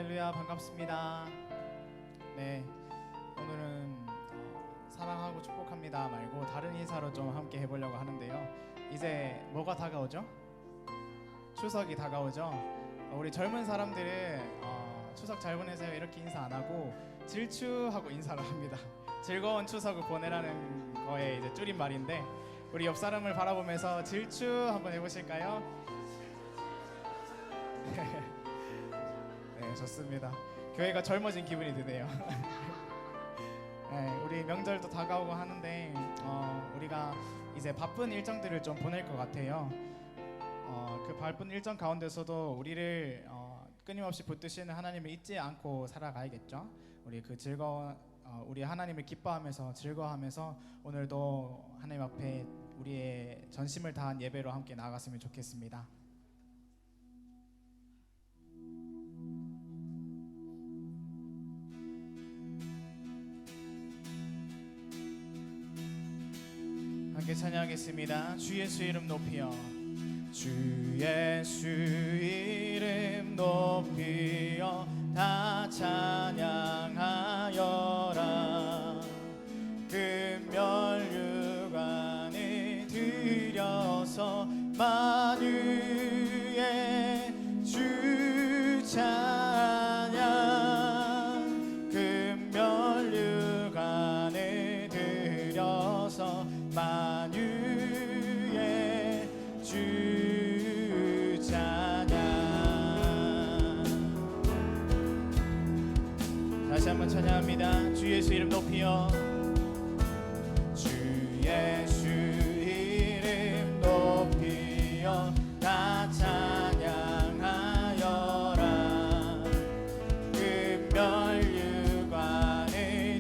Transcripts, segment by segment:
할렐루야, 반갑습니다. 네, 오늘은 사랑하고 축복합니다 말고 다른 인사로 좀 함께 해보려고 하는데요. 이제 뭐가 다가오죠? 추석이 다가오죠. 우리 젊은 사람들은 추석 잘 보내세요 이렇게 인사 안 하고 질추하고 인사를 합니다. 즐거운 추석을 보내라는 거에 이제 줄임말인데, 우리 옆 사람을 바라보면서 질추 한번 해보실까요? 네, 좋습니다. 교회가 젊어진 기분이 드네요. 네, 우리 명절도 다가오고 하는데 우리가 이제 바쁜 일정들을 좀 보낼 것 같아요. 그 바쁜 일정 가운데서도 우리를 끊임없이 붙드시는 하나님을 잊지 않고 살아가야겠죠. 우리 그 즐거운 우리 하나님을 기뻐하면서 즐거워하면서 오늘도 하나님 앞에 우리의 전심을 다한 예배로 함께 나아갔으면 좋겠습니다. 함께 찬양하겠습니다. 주 예수 이름 높이여, 주 예수 이름 높이여 다 찬양하여라. 금멸류관을 들여서 만유의 주 찬양. 금멸류관을 들여서 만유의 주 찬양. 다시 한번 찬양합니다. 주 예수 이름 높이여, 주 예수 이름 높이여 다 찬양하여라. 금멸류관을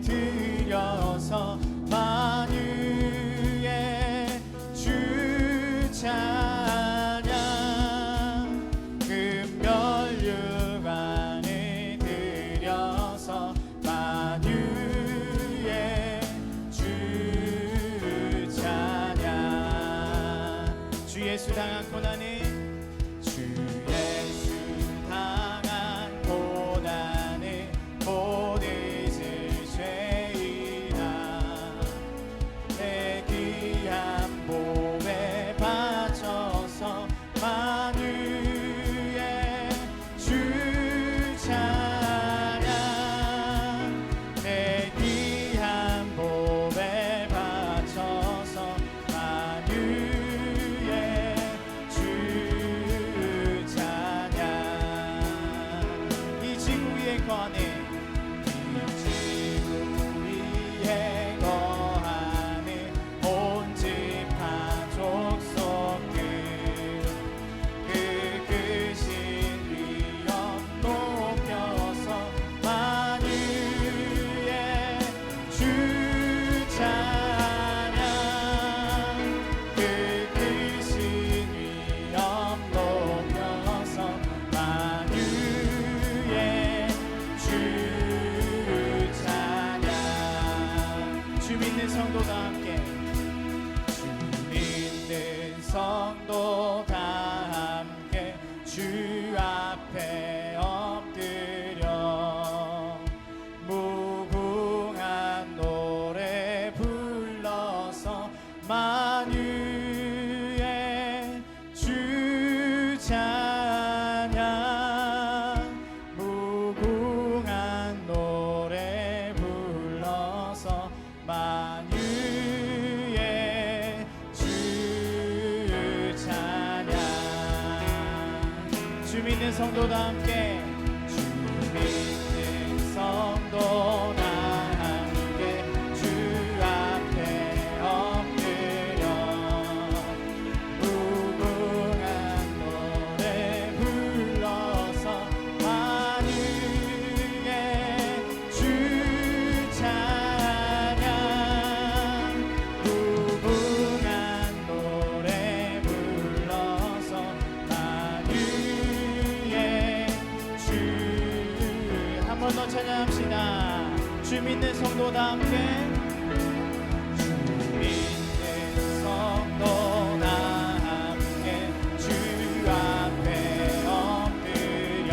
들여서 만유의 주 찬양. 금멸류관을 들여서 만유의 주 찬양. 주 예수 당한 고난을, 주 예수 당한 고난을 못 잊을 죄이나 내 귀한 몸에 바쳐서 만유의 주 찬양. 내 귀한 몸에 바쳐서 만유의 주 찬양. 이 지구 위에 거하네, 이 지구 위에 거하네 온 집 가족 속들. 그 크신 위엄 높여서 만유의 주 찬양. 그 크신 위엄 높여서 만유의 주 찬양. 주 믿는 성도가 함께, 주 믿는 성도 다 함께 주 앞에 엎드려 무궁한 노래 불러서 만유의 주 찬양. 무궁한 노래 불러서 만유의 주 찬양. 주 믿는 성도다 함께, 주 믿는 성도다 함께 주 앞에 엎드려 무궁한 노래 불러서 만유의 주 찬양. 무궁한 노래 불러서 만유의 주. 한 번 더 찬양합시다. 주 믿는 성도다 함께, 주 믿는 성도다 함께 주 앞에 엎드려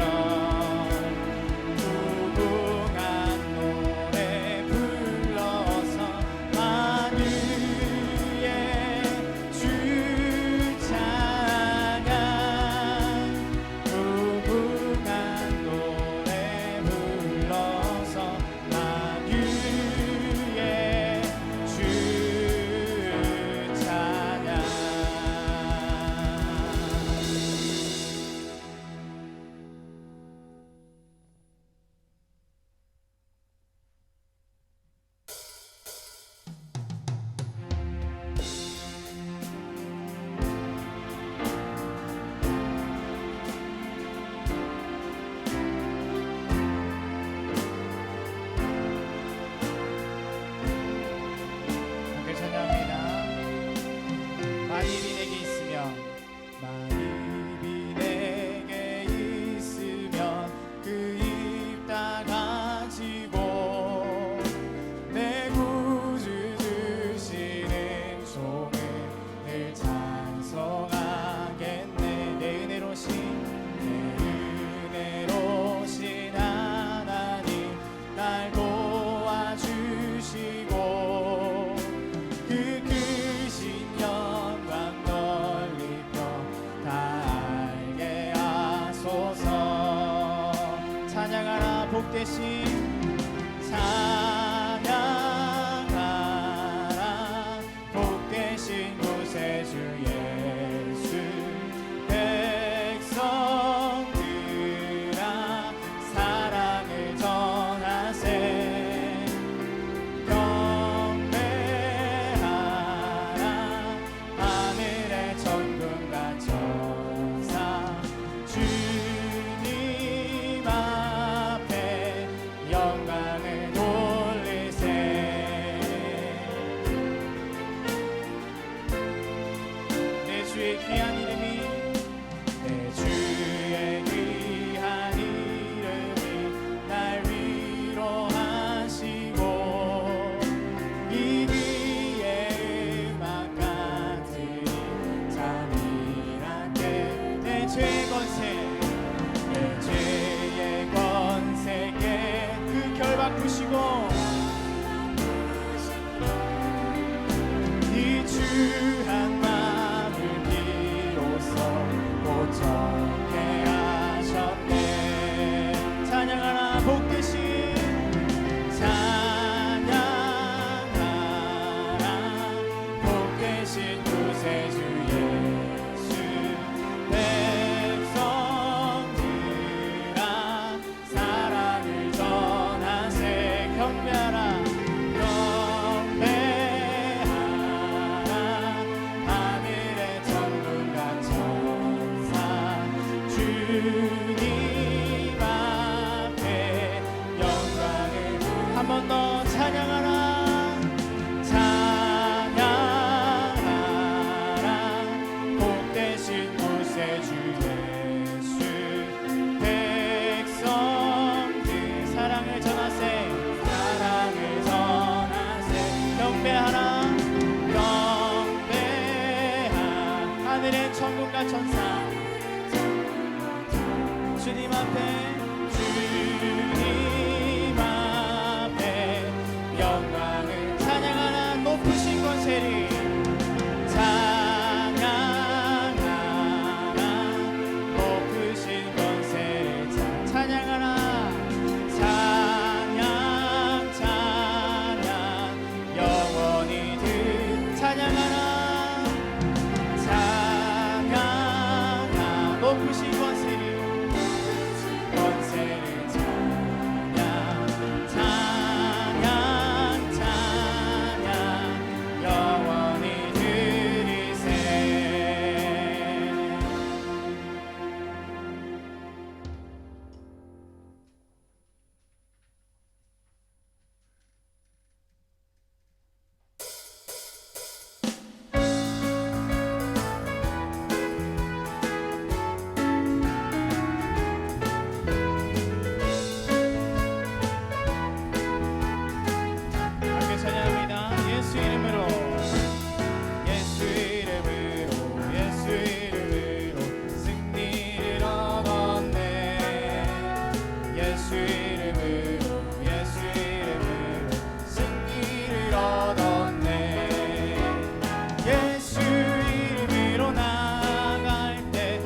복되신 찬양하라 복되신 구세주 예수 백성들아 사랑을 전하세 경배하라 하늘의 천군과 천사 주님 앞에 영광을 돌리세 내 주의 귀한 이름이 내 주의 귀한 이름이 날 위로하시고 이기의 음악 같으니 잠이라게 내 죄의 권세 내 죄의 권세에 그 결 바꾸시고 이 주한 마음을 비로소 고쳐게 하셨네 찬양하라 복되신 찬양하라 복되신 구세주 예수 백성들아 사랑을 전하세 경배하라 경배하라 하늘의 천군과 천사 주님 앞에 영광을 한 번 더 찬양하라 찬양하라 복되신 구세주 예수 백성들 사랑을 전하세 사랑을 전하세 경배하라 경배하 하늘의 천군과 천사 주님 앞에 주님 앞에 영광을 찬양하라 높으신 권세리 찬양하라 높으신 권세를 찬양하라 찬양 찬양 영원히 찬양하라 찬양하라 높으신 권세를 찬양 찬양 찬양 영원히 드리세 함께 찬양합니다. 예수 이름으로 예수 이름으로 예수 이름으로 승리를 얻었네 예수 이름으로 예수 이름으로 승리를 얻었네 예수 이름으로 나갈 때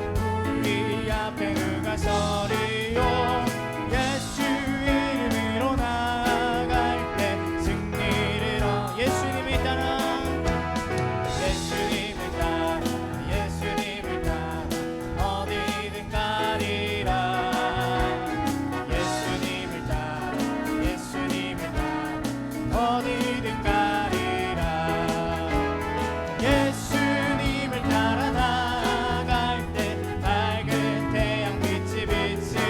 우리 앞에 누가 서리요 예수 이름으로 나갈 때 승리를 예수님을 따라 예수님을 따라 예수님을 따라 어디든 가리라 예수님을 따라 예수님을 따라 어디든 가리라 예수님을 따라 나갈 때 밝은 태양 빛이 비치고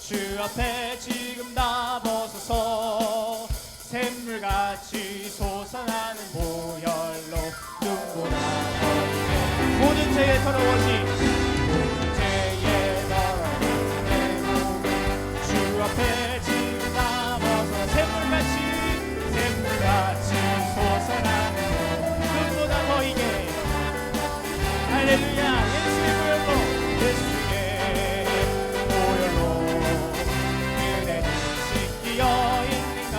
주 앞에 지금 나서서 샘물같이 솟아나는 보혈로 눈보다 어리게 모든 죄에 더러워진 모든 죄에 더러워진 내 몸을 주 앞에 지금 나서서 샘물같이 솟아나는 눈보다 더 이게 할렐루야. 예수의 보혈로 그대를 씻기어 있는가.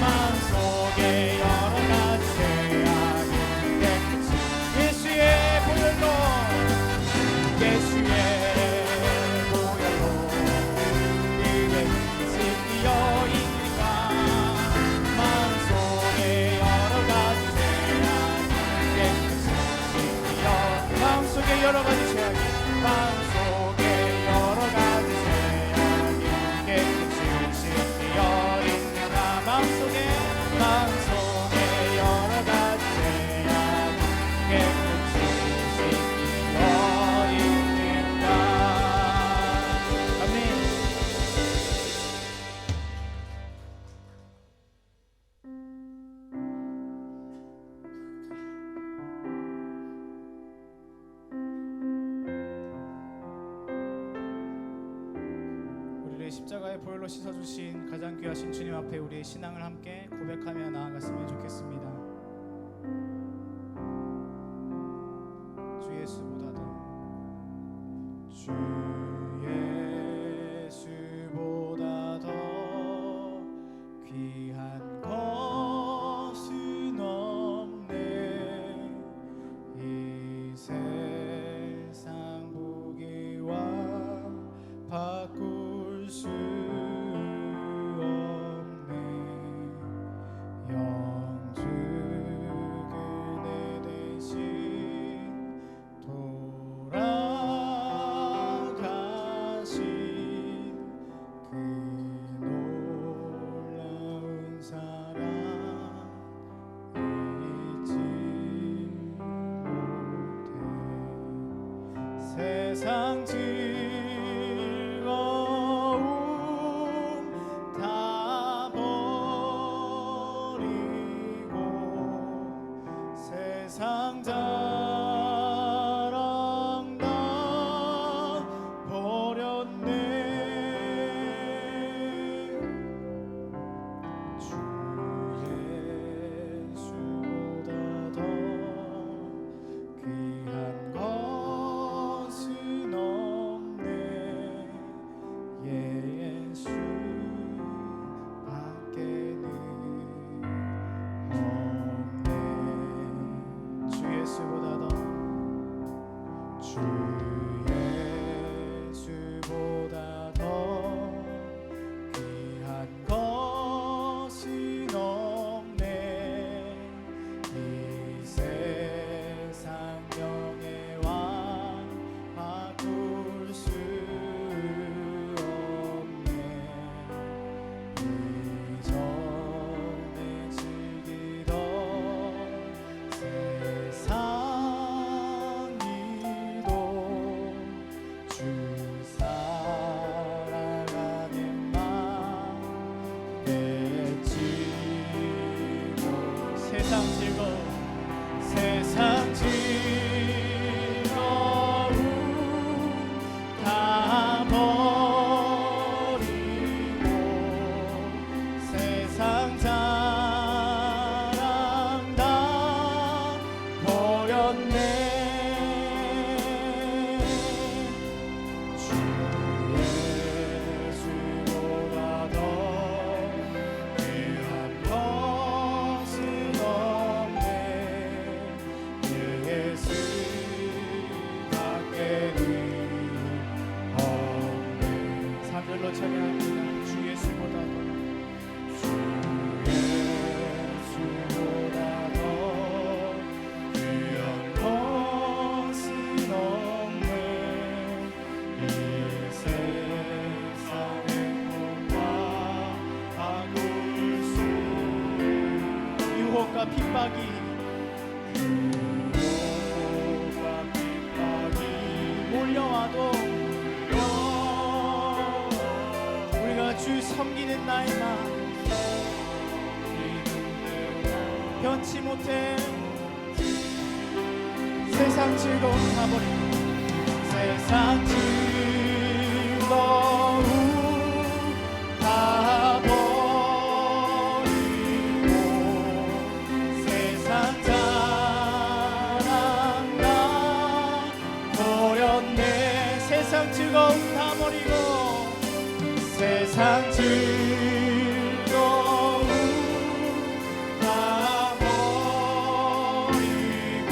마음속에 여러 가지 죄악이 깨끗이 예수의 보혈로 그대를 씻기어 있는가. 마음속에 여러 가지 죄악이 깨끗이 씻기어 마음속에 여러 가지 죄악이 마음속에 여러 가지 죄악이 깨끗이 씻기어 있는가. 마음속에 여러 가지 죄악이 깨끗이 씻기어 있는가. 아멘. 우리를 십자가의 보혈로 씻어주신 가장 귀하신 주님 앞에 우리의 신앙을 함께 고백하며 나아갔으면 좋겠습니다. 주 예수보다 더 주 예수보다 더 귀한 것은 없네. 이 세상 보기와 바꿀 수 없네. 영주 그대 대신 돌아가신 그 놀라운 사랑 잊지 못해. 세상 즐거움 다 버리고 세상 자랑 다 버렸네. 주 예수보다 더 귀한 것은 없네. 예수 밖에는 없네. 주 예수보다 더 주 예수보다 더 귀한 것은 없네. 이 세상 명예와 바꿀 수 없네. 이전에 즐기던 세상이도 주 사랑하는 맘 내치고 세상 즐거움 다 버리고 세상 자랑 다 버렸네. 주 예수보다 더 귀한 것은 없네. 예수 밖에는 없네. 3절로 찬양합니다. 주 예수보다 더 주 예수보다 더 귀한 것은 없네. 이 세상의 꿈과 바꿀 수 유혹과 핍박이 몰려와도 주 섬기는 나의 마음 변치 못해 세상 즐거움 다 버리고 세상 즐거움 다 버리고 세상 자랑 나 버렸네 세상 즐거움 다 버리고 세상 즐거움 다 버리고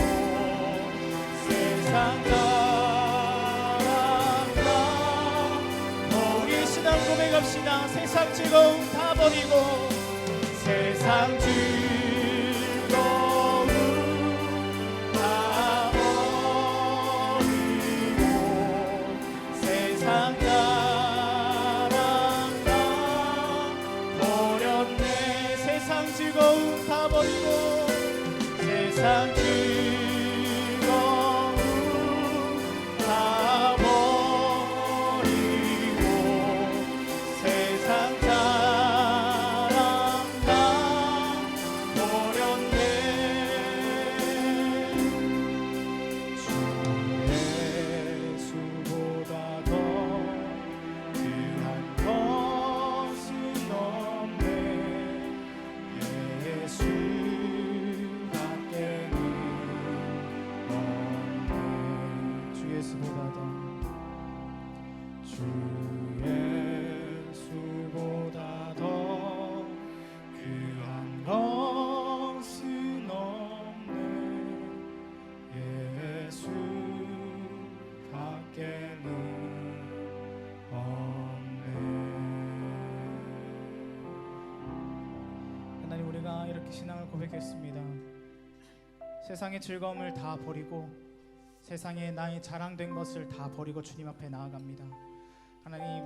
세상 자랑 나 우리 신앙 고백합시다. 세상 즐거움 다 버리고 세상 즐거움 다 버리고 세상 자랑 나 버렸네 세상 즐거움 다 버리고 세상 즐거움 다 버리고 세상 자랑 다 버렸네 주 예수보다 더 귀한 것은 없네 예수 밖에는 없네 주 예수보다 더 주 예수보다 더 귀한 것은 없네 예수 밖에는 없네. 하나님 우리가 이렇게 신앙을 고백했습니다. 세상의 즐거움을 다 버리고 세상에 나의 자랑된 것을 다 버리고 주님 앞에 나아갑니다. 하나님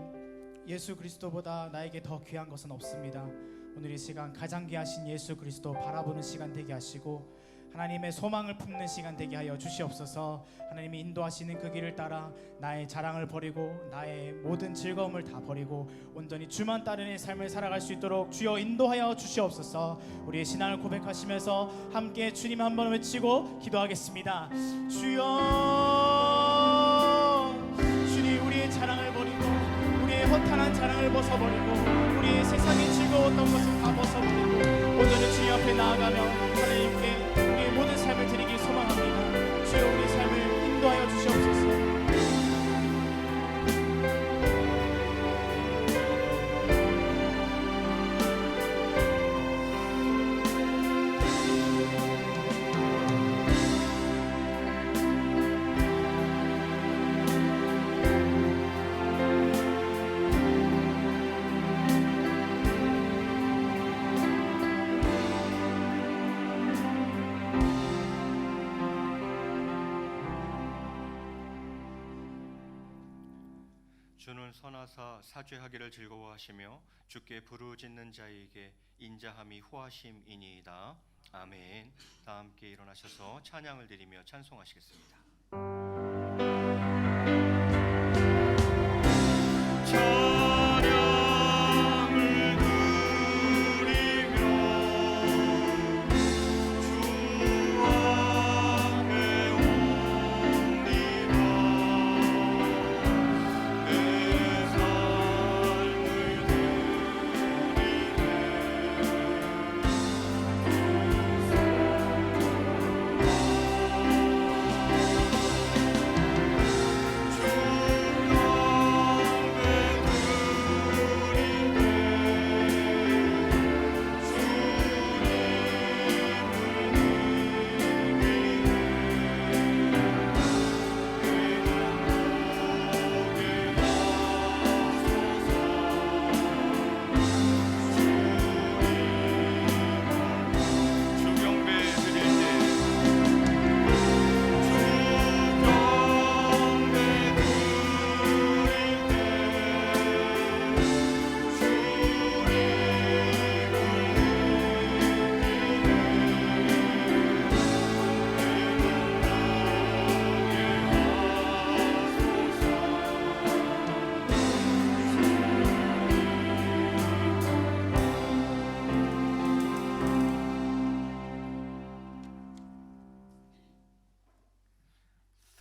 예수 그리스도보다 나에게 더 귀한 것은 없습니다. 오늘 이 시간 가장 귀하신 예수 그리스도 바라보는 시간 되게 하시고 하나님의 소망을 품는 시간 되게 하여 주시옵소서. 하나님이 인도하시는 그 길을 따라 나의 자랑을 버리고 나의 모든 즐거움을 다 버리고 온전히 주만 따르는 삶을 살아갈 수 있도록 주여 인도하여 주시옵소서. 우리의 신앙을 고백하시면서 함께 주님 한번 외치고 기도하겠습니다. 주여 주님 우리의 자랑을 버리고 우리의 허탄한 자랑을 벗어버리고 우리의 세상에 즐거웠던 것을 다 벗어버리고 온전히 주님 앞에 나아가며 하나님께 우리의 모든 삶을 드리길 소망합니다. 주여 우리의 삶을 인도하여 주시옵소서. 주는 선하사 사죄하기를 즐거워하시며 주께 부르짖는 자에게 인자함이 후하심이니이다. 아멘. 다 함께 일어나셔서 찬양을 드리며 찬송하시겠습니다. 주와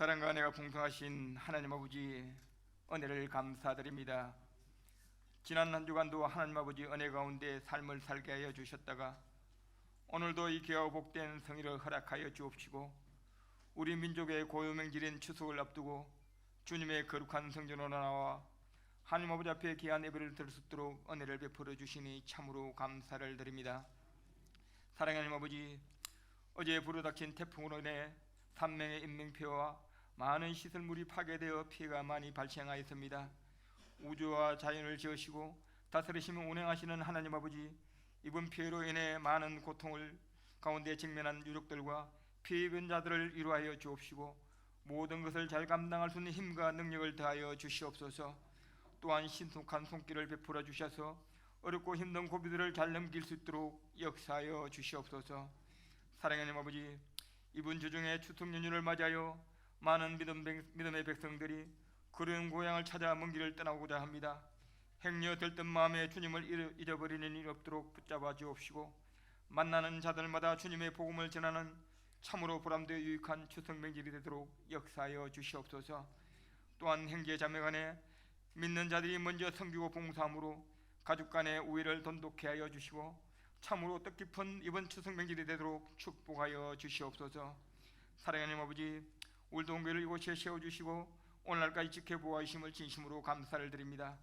사랑과 은혜가 풍성하신 하나님 아버지 은혜를 감사드립니다. 지난 한 주간도 하나님 아버지 은혜 가운데 삶을 살게 하여 주셨다가 오늘도 이 귀하고 복된 성의를 허락하여 주옵시고 우리 민족의 고유명절인 추석을 앞두고 주님의 거룩한 성전으로 나와 하나님 아버지 앞에 귀한 예배를 드릴 수 있도록 은혜를 베풀어 주시니 참으로 감사를 드립니다. 사랑하는 하나님 아버지, 어제 불어닥친 태풍으로 인해 3명의 인명피해와 많은 시설물이 파괴되어 피해가 많이 발생하였습니다. 우주와 자연을 지으시고 다스리시며 운행하시는 하나님 아버지, 이번 피해로 인해 많은 고통을 가운데 직면한 유족들과 피해 입은 자들을 위로하여 주옵시고 모든 것을 잘 감당할 수 있는 힘과 능력을 더하여 주시옵소서. 또한 신속한 손길을 베풀어 주셔서 어렵고 힘든 고비들을 잘 넘길 수 있도록 역사하여 주시옵소서. 사랑하는 아버지, 이번 주중에 추석 연휴를 맞이하여 많은 믿음의 백성들이 그런 고향을 찾아 먼 길을 떠나고자 합니다. 행여 들뜬 마음에 주님을 잊어버리는 일 없도록 붙잡아 주옵시고 만나는 자들마다 주님의 복음을 전하는 참으로 보람되어 유익한 추석 명절이 되도록 역사하여 주시옵소서. 또한 형제 자매 간에 믿는 자들이 먼저 섬기고 봉사함으로 가족 간의 우애를 돈독케 하여 주시고 참으로 뜻깊은 이번 추석 명절이 되도록 축복하여 주시옵소서. 사랑하는 아버지, 울동교를 이곳에 세워주시고 오늘날까지 지켜보아주심을 진심으로 감사를 드립니다.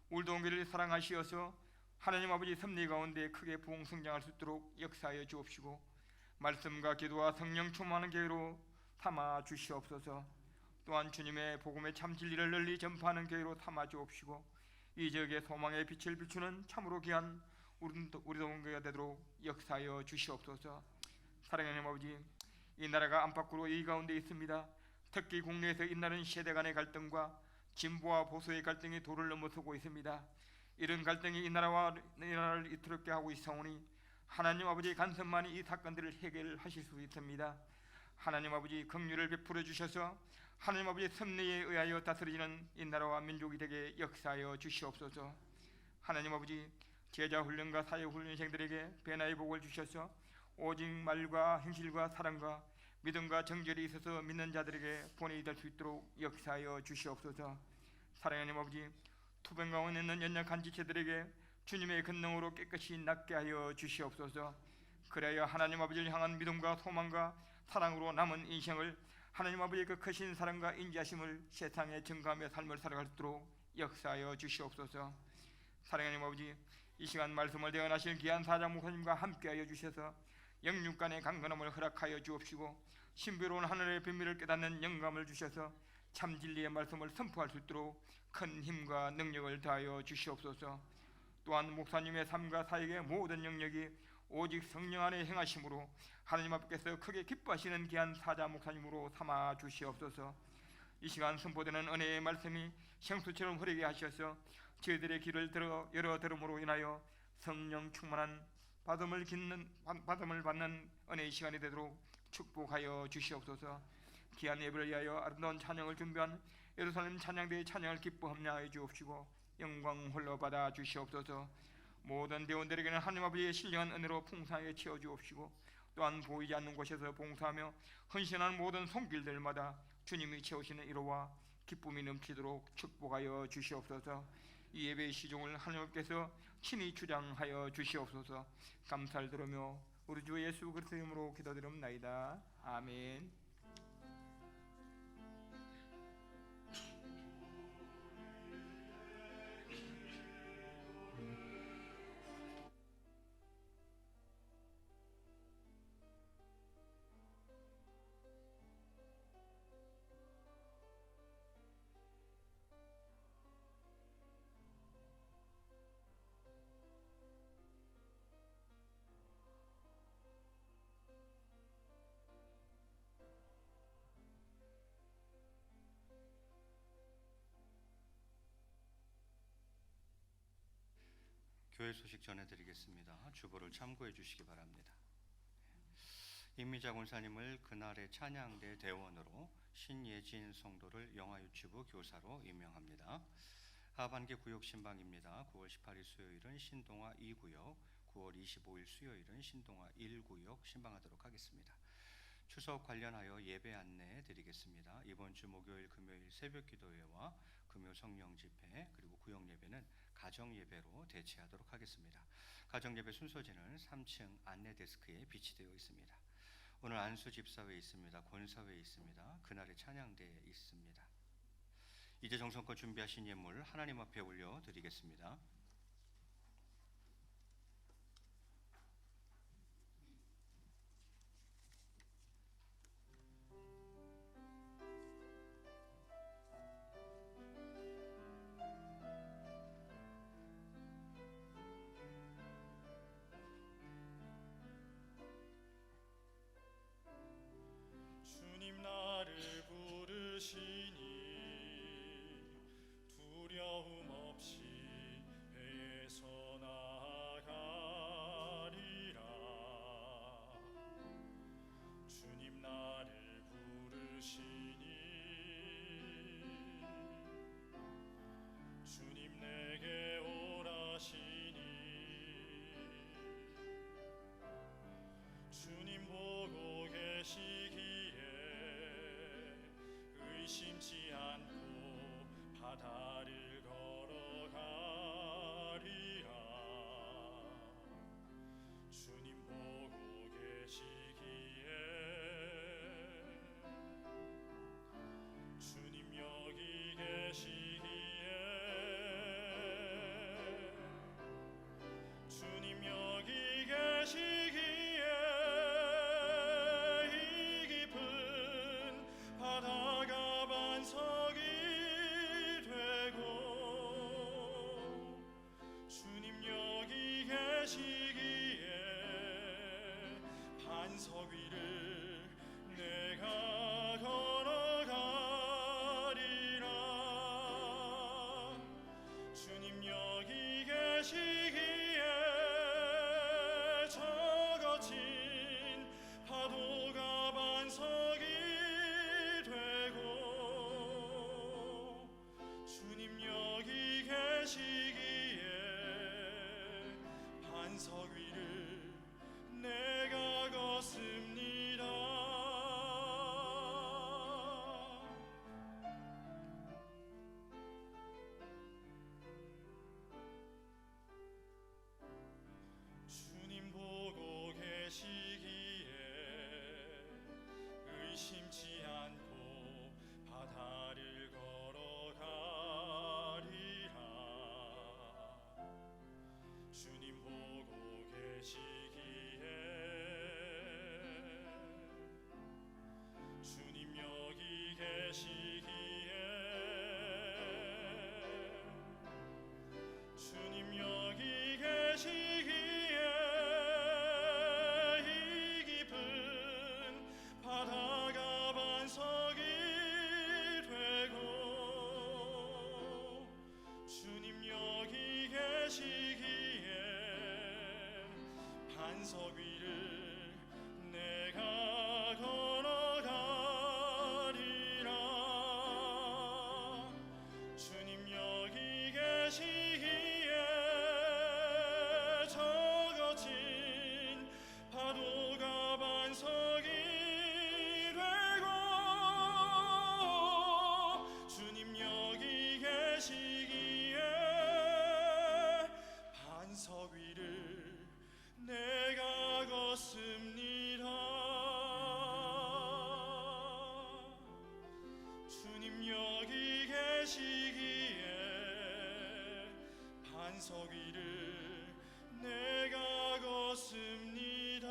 울동교를 사랑하시어서 하나님 아버지 섭리 가운데 크게 부흥성장할 수 있도록 역사하여 주옵시고 말씀과 기도와 성령 충만한 교회로 삼아 주시옵소서. 또한 주님의 복음의 참 진리를 널리 전파하는 교회로 삼아 주옵시고 이 지역의 소망의 빛을 비추는 참으로 귀한 우리 동교회가 되도록 역사하여 주시옵소서. 사랑하는 아버지, 이 나라가 안팎으로 이 가운데 있습니다. 특히 국내에서 잇나는 세대 간의 갈등과 진보와 보수의 갈등이 도를 넘어서고 있습니다. 이런 갈등이 이 나라를 이토록 하고 있사오니 하나님 아버지의 간섭만이 이 사건들을 해결하실 수 있습니다. 하나님 아버지 긍휼을 베풀어 주셔서 하나님 아버지의 섭리에 의하여 다스려지는 이 나라와 민족이 되게 역사하여 주시옵소서. 하나님 아버지, 제자훈련과 사회훈련생들에게 배나의 복을 주셔서 오직 말과 행실과 사랑과 믿음과 정절이 있어서 믿는 자들에게 본이 될 수 있도록 역사하여 주시옵소서. 사랑하는 아버지, 투병 가운데 있는 연약한 지체들에게 주님의 권능으로 깨끗이 낫게 하여 주시옵소서. 그래야 하나님 아버지를 향한 믿음과 소망과 사랑으로 남은 인생을 하나님 아버지의 그 크신 사랑과 인자심을 세상에 증거하며 삶을 살아갈 수 있도록 역사하여 주시옵소서. 사랑하는 아버지, 이 시간 말씀을 대언하실 귀한 사장 목사님과 함께하여 주셔서 영육간의 강건함을 허락하여 주옵시고 신비로운 하늘의 비밀을 깨닫는 영감을 주셔서 참 진리의 말씀을 선포할 수 있도록 큰 힘과 능력을 다하여 주시옵소서. 또한 목사님의 삶과 사역의 모든 영역이 오직 성령 안에 행하심으로 하나님 앞께서 크게 기뻐하시는 귀한 사자 목사님으로 삼아 주시옵소서. 이 시간 선포되는 은혜의 말씀이 생수처럼 흐르게 하셔서 저희들의 길을 열어 들음으로 인하여 성령 충만한 받음을 받는 은혜의 시간이 되도록 축복하여 주시옵소서. 귀한 예배를 위하여 아름다운 찬양을 준비한 예루살렘 찬양대의 찬양을 기뻐합냐하여 주옵시고 영광 홀로 받아 주시옵소서. 모든 대원들에게는 하나님 아버지의 신령한 은혜로 풍성하게 채워 주옵시고 또한 보이지 않는 곳에서 봉사하며 헌신하는 모든 손길들마다 주님이 채우시는 위로와 기쁨이 넘치도록 축복하여 주시옵소서. 이 예배의 시종을 하나님께서 친히 주장하여 주시옵소서. 감사를 들으며 우리 주 예수 그리스도의 이름으로 기도드립나이다. 아멘. 교회 소식 전해드리겠습니다. 주보를 참고해 주시기 바랍니다. 임미자 권사님을 그날의 찬양대 대원으로 신예진 성도를 영화유치부 교사로 임명합니다. 하반기 구역 신방입니다. 9월 18일 수요일은 신동아 2구역, 9월 25일 수요일은 신동아 1구역 신방하도록 하겠습니다. 추석 관련하여 예배 안내 드리겠습니다. 이번 주 목요일, 금요일 새벽 기도회와 금요 성령 집회 그리고 구역 예배는 가정 예배로 대체하도록 하겠습니다. 가정 예배 순서지는 3층 안내 데스크에 비치되어 있습니다. 오늘 안수 집사회 있습니다. 권사회 있습니다. 그날의 찬양대 있습니다. 이제 정성껏 준비하신 예물 하나님 앞에 올려 드리겠습니다. 주님 나를 부르시니 두려움 없이 배에서 나아가리라. 주님 나를 부르시니 주님 내게 오라시니 주님 보고 계시기에 의심치 않고 바다를 걸어가리라. 주님 보고 계시기에 주님 여기 계시기에 주님 여기 계시기에 이 깊은 바다가 반석이 되고 주님 여기 계시기에 반석 위를 내가 걸어가리라. 주님 여기 계시기에 적어진 파도가 반석이 되고 주님 여기 계시기에 반석 위를 내가 걷습니다. 주님 보고 계시기에 의심치 않고 바다를 걸어가리라. 주님 보고 계시기에 주님 여기 계시기에 주님 여기 계시기에 이 깊은 바다가 반석이 되고 주님 여기 계시기에 반석 위를 내가 걸어가리라. 주님 여기 계시기에 적어진 파도가 반석이 되고 주님 여기 계시기에 반석 위를 내가 걷습니다. 주님 여기 계시기에 반석 위를 내가 걷습니다.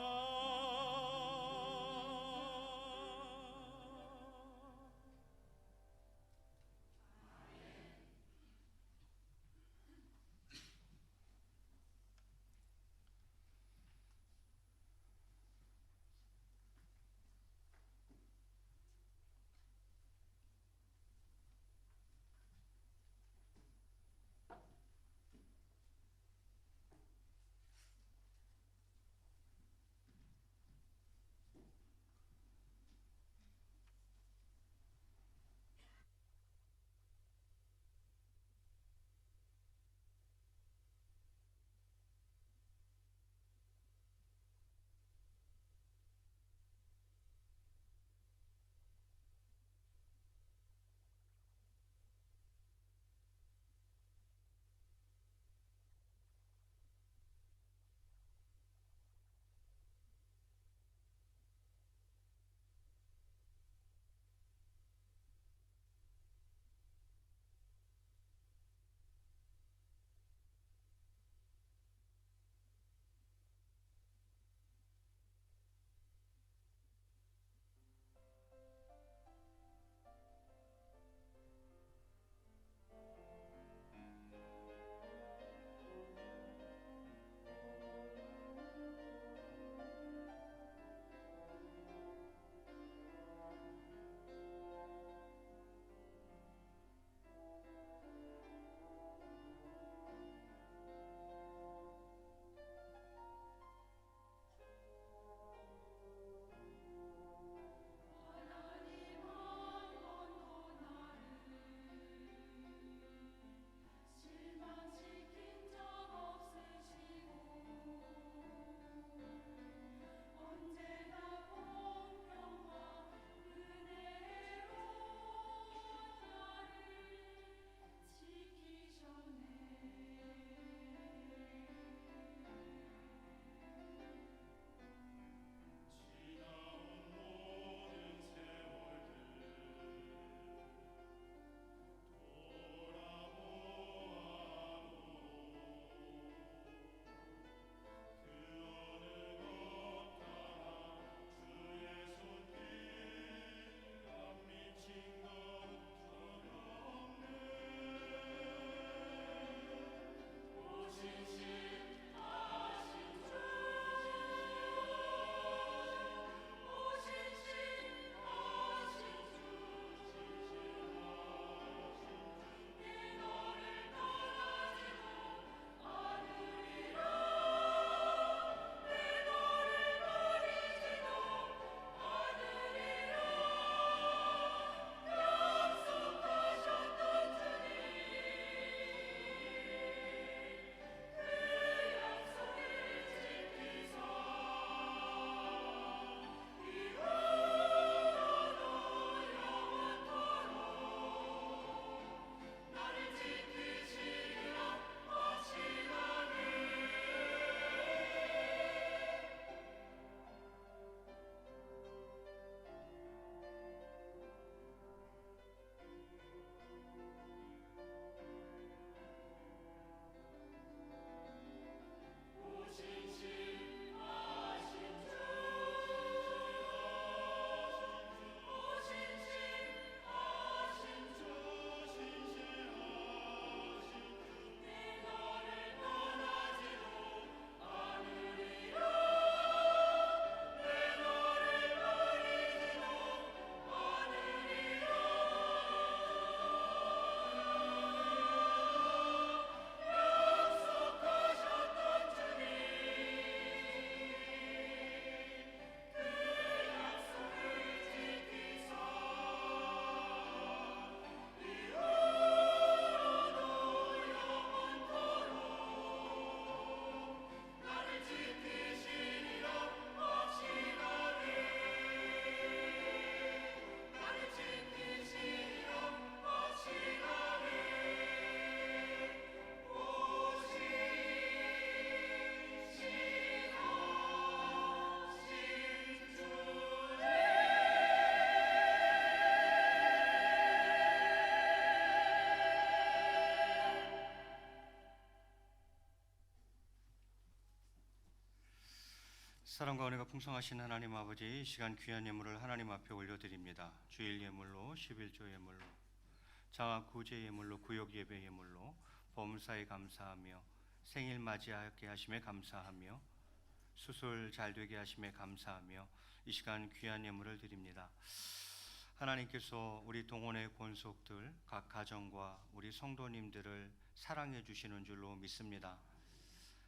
사랑과 은혜가 풍성하신 하나님 아버지, 이 시간 귀한 예물을 하나님 앞에 올려드립니다. 주일 예물로, 11조 예물로, 장학 구제 예물로, 구역 예배 예물로, 범사에 감사하며, 생일 맞이하게 하심에 감사하며, 수술 잘 되게 하심에 감사하며, 이 시간 귀한 예물을 드립니다. 하나님께서 우리 동원의 권속들, 각 가정과 우리 성도님들을 사랑해 주시는 줄로 믿습니다.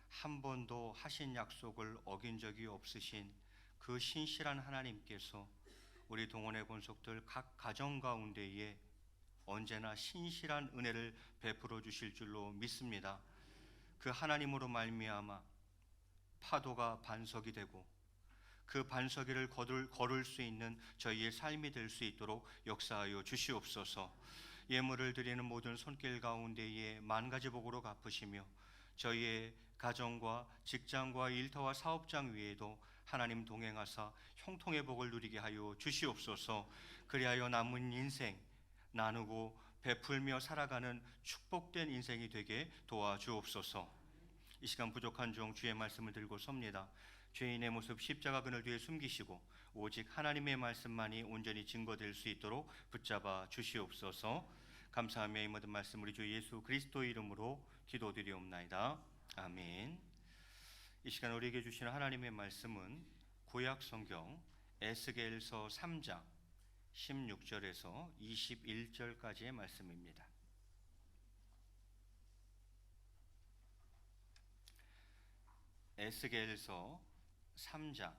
한 번도 하신 약속을 어긴 적이 없으신 그 신실한 하나님께서 우리 동원의 권속들 각 가정 가운데에 언제나 신실한 은혜를 베풀어 주실 줄로 믿습니다. 그 하나님으로 말미암아 파도가 반석이 되고 그 반석 위를 걸을 수 있는 저희의 삶이 될 수 있도록 역사하여 주시옵소서. 예물을 드리는 모든 손길 가운데에 만 가지 복으로 갚으시며 저희의 가정과 직장과 일터와 사업장 위에도 하나님 동행하사 형통의 복을 누리게 하여 주시옵소서. 그리하여 남은 인생 나누고 베풀며 살아가는 축복된 인생이 되게 도와주옵소서. 이 시간 부족한 중 주의 말씀을 들고 섭니다. 죄인의 모습 십자가 그늘 뒤에 숨기시고 오직 하나님의 말씀만이 온전히 증거될 수 있도록 붙잡아 주시옵소서. 감사하며 이 모든 말씀 우리 주 예수 그리스도 이름으로 기도드리옵나이다. 아멘. 이 시간 우리에게 주시는 하나님의 말씀은 구약 성경 에스겔서 3장 16절에서 21절까지의 말씀입니다. 에스겔서 3장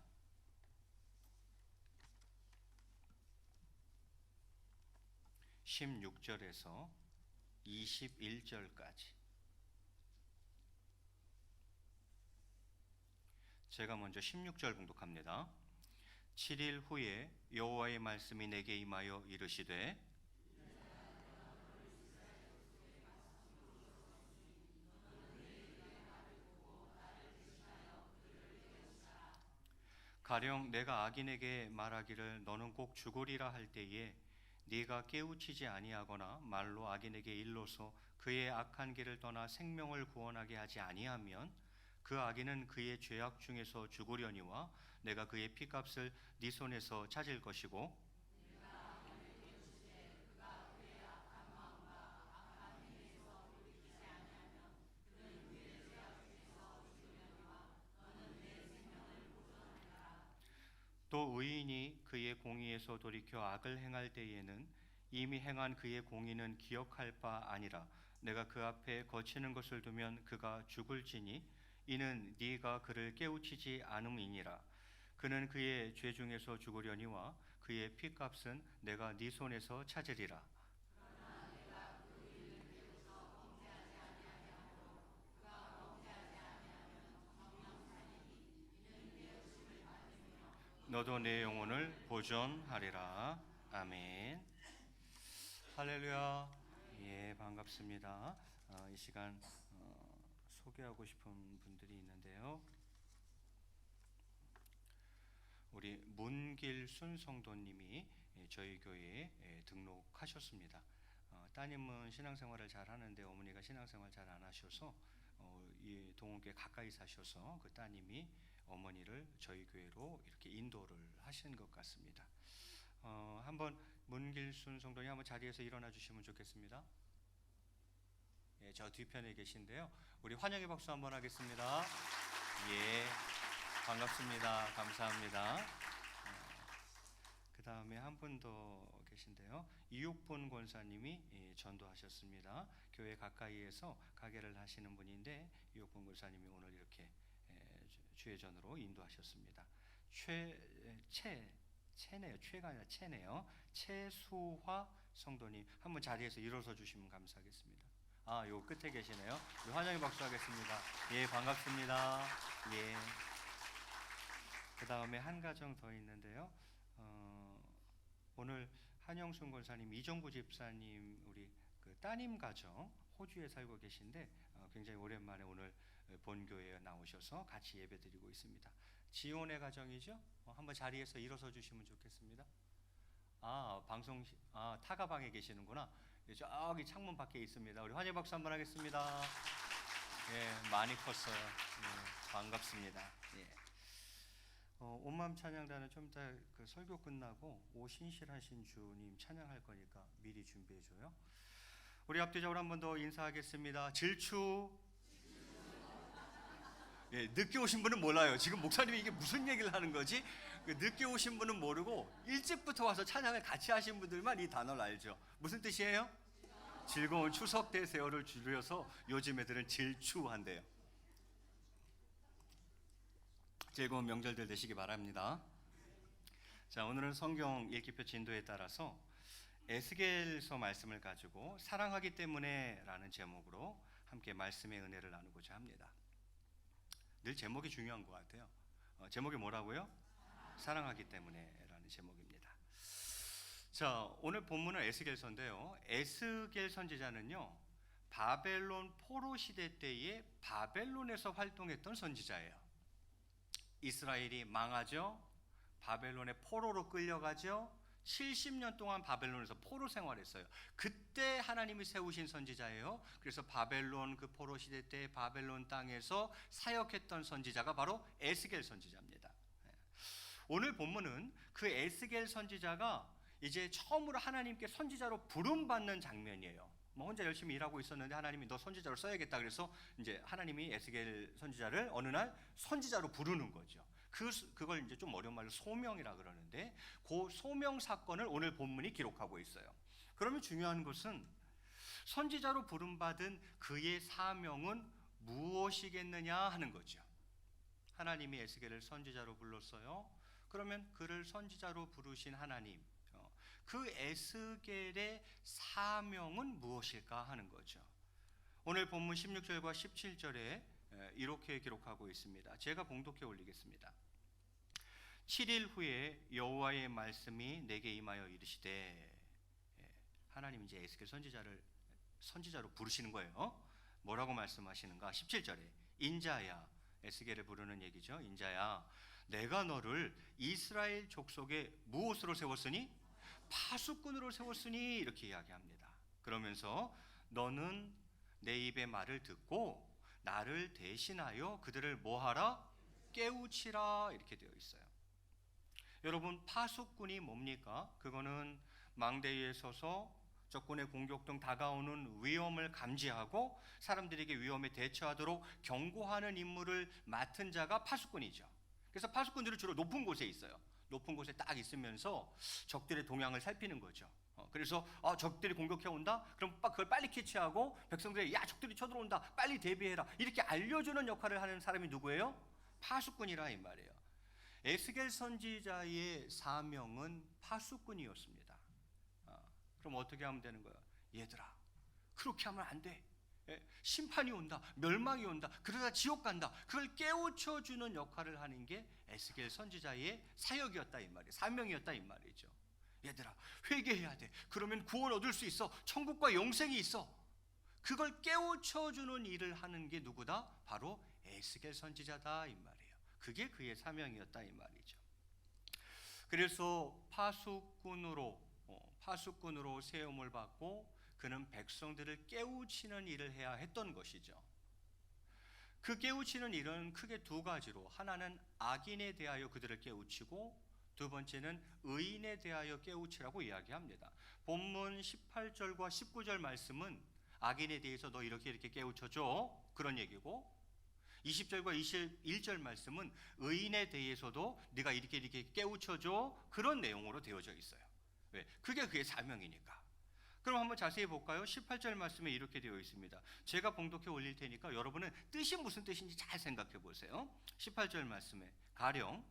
16절에서 21절까지. 제가 먼저 16절 봉독합니다. 7일 후에 여호와의 말씀이 내게 임하여 이르시되 가령 내가 악인에게 말하기를 너는 꼭 죽으리라 할 때에 네가 깨우치지 아니하거나 말로 악인에게 일러서 그의 악한 길을 떠나 생명을 구원하게 하지 아니하면 그 악인은 그의 죄악 중에서 죽으려니와 내가 그의 피값을 네 손에서 찾을 것이고 또 의인이 그의 공의에서 돌이켜 악을 행할 때에는 이미 행한 그의 공의는 기억할 바 아니라 내가 그 앞에 거치는 것을 두면 그가 죽을지니 이는 네가 그를 깨우치지 않음이니라. 그는 그의 죄 중에서 죽으려니와 그의 피값은 내가 네 손에서 찾으리라. 너도 내 영혼을 보존하리라. 아멘. 할렐루야. 예, 반갑습니다. 이 시간 소개하고 싶은 분들이 있는데요. 우리 문길순 성도님이 저희 교회에 등록하셨습니다. 따님은 신앙생활을 잘 하는데 어머니가 신앙생활 잘 안 하셔서 이 동원교회 가까이 사셔서 그 따님이 어머니를 저희 교회로 이렇게 인도를 하신 것 같습니다. 한번 문길순 성도님 한번 자리에서 일어나 주시면 좋겠습니다. 예, 저 뒤편에 계신데요. 우리 환영의 박수 한번 하겠습니다. 예, 반갑습니다. 감사합니다. 그 다음에 한 분 더 계신데요. 이육본 권사님이 전도하셨습니다. 교회 가까이에서 가게를 하시는 분인데 이육본 권사님이 오늘 이렇게 주회전으로 인도하셨습니다. 최가 아니라 채네요. 최수화 성도님 한번 자리에서 일어서 주시면 감사하겠습니다. 요 끝에 계시네요. 환영의 박수 하겠습니다. 예, 반갑습니다. 예. 그 다음에 한 가정 더 있는데요. 오늘 한영순 권사님, 이정구 집사님 우리 그 따님 가정 호주에 살고 계신데 굉장히 오랜만에 오늘 본교회에 나오셔서 같이 예배드리고 있습니다. 지원의 가정이죠? 한번 자리에서 일어서 주시면 좋겠습니다. 타가방에 계시는구나. 저기 창문 밖에 있습니다. 우리 환희 박수 한번 하겠습니다. 예, 많이 컸어요. 예, 반갑습니다. 예. 온마음 찬양단은 좀 이따 그 설교 끝나고 오신실하신 주님 찬양할 거니까 미리 준비해 줘요. 우리 앞뒤적으로 한 번 더 인사하겠습니다. 질추. 예, 늦게 오신 분은 몰라요. 지금 목사님이 이게 무슨 얘기를 하는 거지? 늦게 오신 분은 모르고 일찍부터 와서 찬양을 같이 하신 분들만 이 단어를 알죠. 무슨 뜻이에요? 즐거운 추석 되세요를 줄여서 요즘 애들은 질추한대요. 즐거운 명절들 되시기 바랍니다. 자, 오늘은 성경 읽기표 진도에 따라서 에스겔서 말씀을 가지고 사랑하기 때문에 라는 제목으로 함께 말씀의 은혜를 나누고자 합니다. 늘 제목이 중요한 것 같아요. 제목이 뭐라고요? 사랑하기 때문에 라는 제목입니다. 자, 오늘 본문은 에스겔서인데요. 에스겔 선지자는요, 바벨론 포로 시대 때에 바벨론에서 활동했던 선지자예요. 이스라엘이 망하죠. 바벨론의 포로로 끌려가죠. 70년 동안 바벨론에서 포로 생활했어요. 그때 하나님이 세우신 선지자예요. 그래서 바벨론 그 포로 시대 때 바벨론 땅에서 사역했던 선지자가 바로 에스겔 선지자입니다. 오늘 본문은 그 에스겔 선지자가 이제 처음으로 하나님께 선지자로 부름받는 장면이에요. 혼자 열심히 일하고 있었는데 하나님이 너 선지자로 써야겠다 그래서 이제 하나님이 에스겔 선지자를 어느 날 선지자로 부르는 거죠. 그걸 이제 좀 어려운 말로 소명이라 그러는데 그 소명 사건을 오늘 본문이 기록하고 있어요. 그러면 중요한 것은 선지자로 부름받은 그의 사명은 무엇이겠느냐 하는 거죠. 하나님이 에스겔을 선지자로 불렀어요. 그러면 그를 선지자로 부르신 하나님, 그 에스겔의 사명은 무엇일까 하는 거죠. 오늘 본문 16절과 17절에 이렇게 기록하고 있습니다. 제가 봉독해 올리겠습니다. 7일 후에 여호와의 말씀이 내게 임하여 이르시되, 하나님 이제 에스겔 선지자로 부르시는 거예요. 뭐라고 말씀하시는가? 17절에 인자야, 에스겔을 부르는 얘기죠. 인자야, 내가 너를 이스라엘 족속의 무엇으로 세웠으니? 파수꾼으로 세웠으니, 이렇게 이야기합니다. 그러면서 너는 내 입의 말을 듣고 나를 대신하여 그들을 뭐하라? 깨우치라, 이렇게 되어 있어요. 여러분, 파수꾼이 뭡니까? 그거는 망대 위에 서서 적군의 공격 등 다가오는 위험을 감지하고 사람들에게 위험에 대처하도록 경고하는 임무를 맡은 자가 파수꾼이죠. 그래서 파수꾼들은 주로 높은 곳에 있어요. 높은 곳에 딱 있으면서 적들의 동향을 살피는 거죠. 그래서 적들이 공격해 온다? 그럼 그걸 빨리 캐치하고 백성들에게 야, 적들이 쳐들어온다, 빨리 대비해라, 이렇게 알려주는 역할을 하는 사람이 누구예요? 파수꾼이라 이 말이에요. 에스겔 선지자의 사명은 파수꾼이었습니다. 그럼 어떻게 하면 되는 거야? 얘들아, 그렇게 하면 안 돼. 심판이 온다, 멸망이 온다, 그러다 지옥 간다. 그걸 깨우쳐주는 역할을 하는 게 에스겔 선지자의 사역이었다 이 말이에요. 사명이었다 이 말이죠. 얘들아, 회개해야 돼. 그러면 구원 얻을 수 있어. 천국과 영생이 있어. 그걸 깨우쳐주는 일을 하는 게 누구다? 바로 에스겔 선지자다 이 말이에요. 그게 그의 사명이었다 이 말이죠. 그래서 파수꾼으로 세움을 받고 그는 백성들을 깨우치는 일을 해야 했던 것이죠. 그 깨우치는 일은 크게 두 가지로, 하나는 악인에 대하여 그들을 깨우치고 두 번째는 의인에 대하여 깨우치라고 이야기합니다. 본문 18절과 19절 말씀은 악인에 대해서 너 이렇게 깨우쳐줘, 그런 얘기고, 20절과 21절 말씀은 의인에 대해서도 네가 이렇게 깨우쳐줘, 그런 내용으로 되어져 있어요. 왜? 그게 그의 사명이니까. 그럼 한번 자세히 볼까요? 18절 말씀에 이렇게 되어 있습니다. 제가 봉독해 올릴 테니까 여러분은 뜻이 무슨 뜻인지 잘 생각해 보세요. 18절 말씀에 가령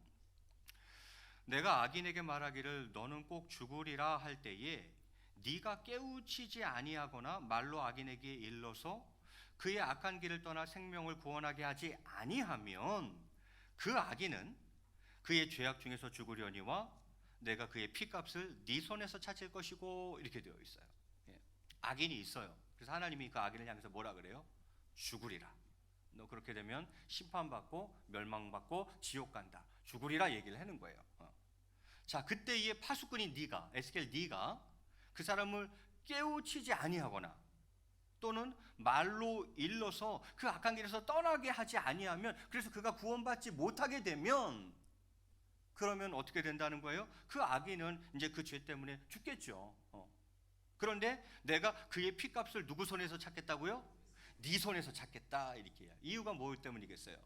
내가 악인에게 말하기를 너는 꼭 죽으리라 할 때에 네가 깨우치지 아니하거나 말로 악인에게 일러서 그의 악한 길을 떠나 생명을 구원하게 하지 아니하면 그 악인은 그의 죄악 중에서 죽으려니와 내가 그의 피값을 네 손에서 찾을 것이고, 이렇게 되어 있어요. 악인이 있어요. 그래서 하나님이 그 악인을 향해서 뭐라 그래요? 죽으리라. 너 그렇게 되면 심판받고 멸망받고 지옥 간다. 죽으리라 얘기를 하는 거예요. 자, 그때의 파수꾼인 네가, 에스겔 네가 그 사람을 깨우치지 아니하거나 또는 말로 일러서 그 악한 길에서 떠나게 하지 아니하면, 그래서 그가 구원받지 못하게 되면 그러면 어떻게 된다는 거예요? 그 악인은 이제 그 죄 때문에 죽겠죠. 그런데 내가 그의 피값을 누구 손에서 찾겠다고요? 네 손에서 찾겠다 이렇게 해요. 이유가 뭐 때문이겠어요?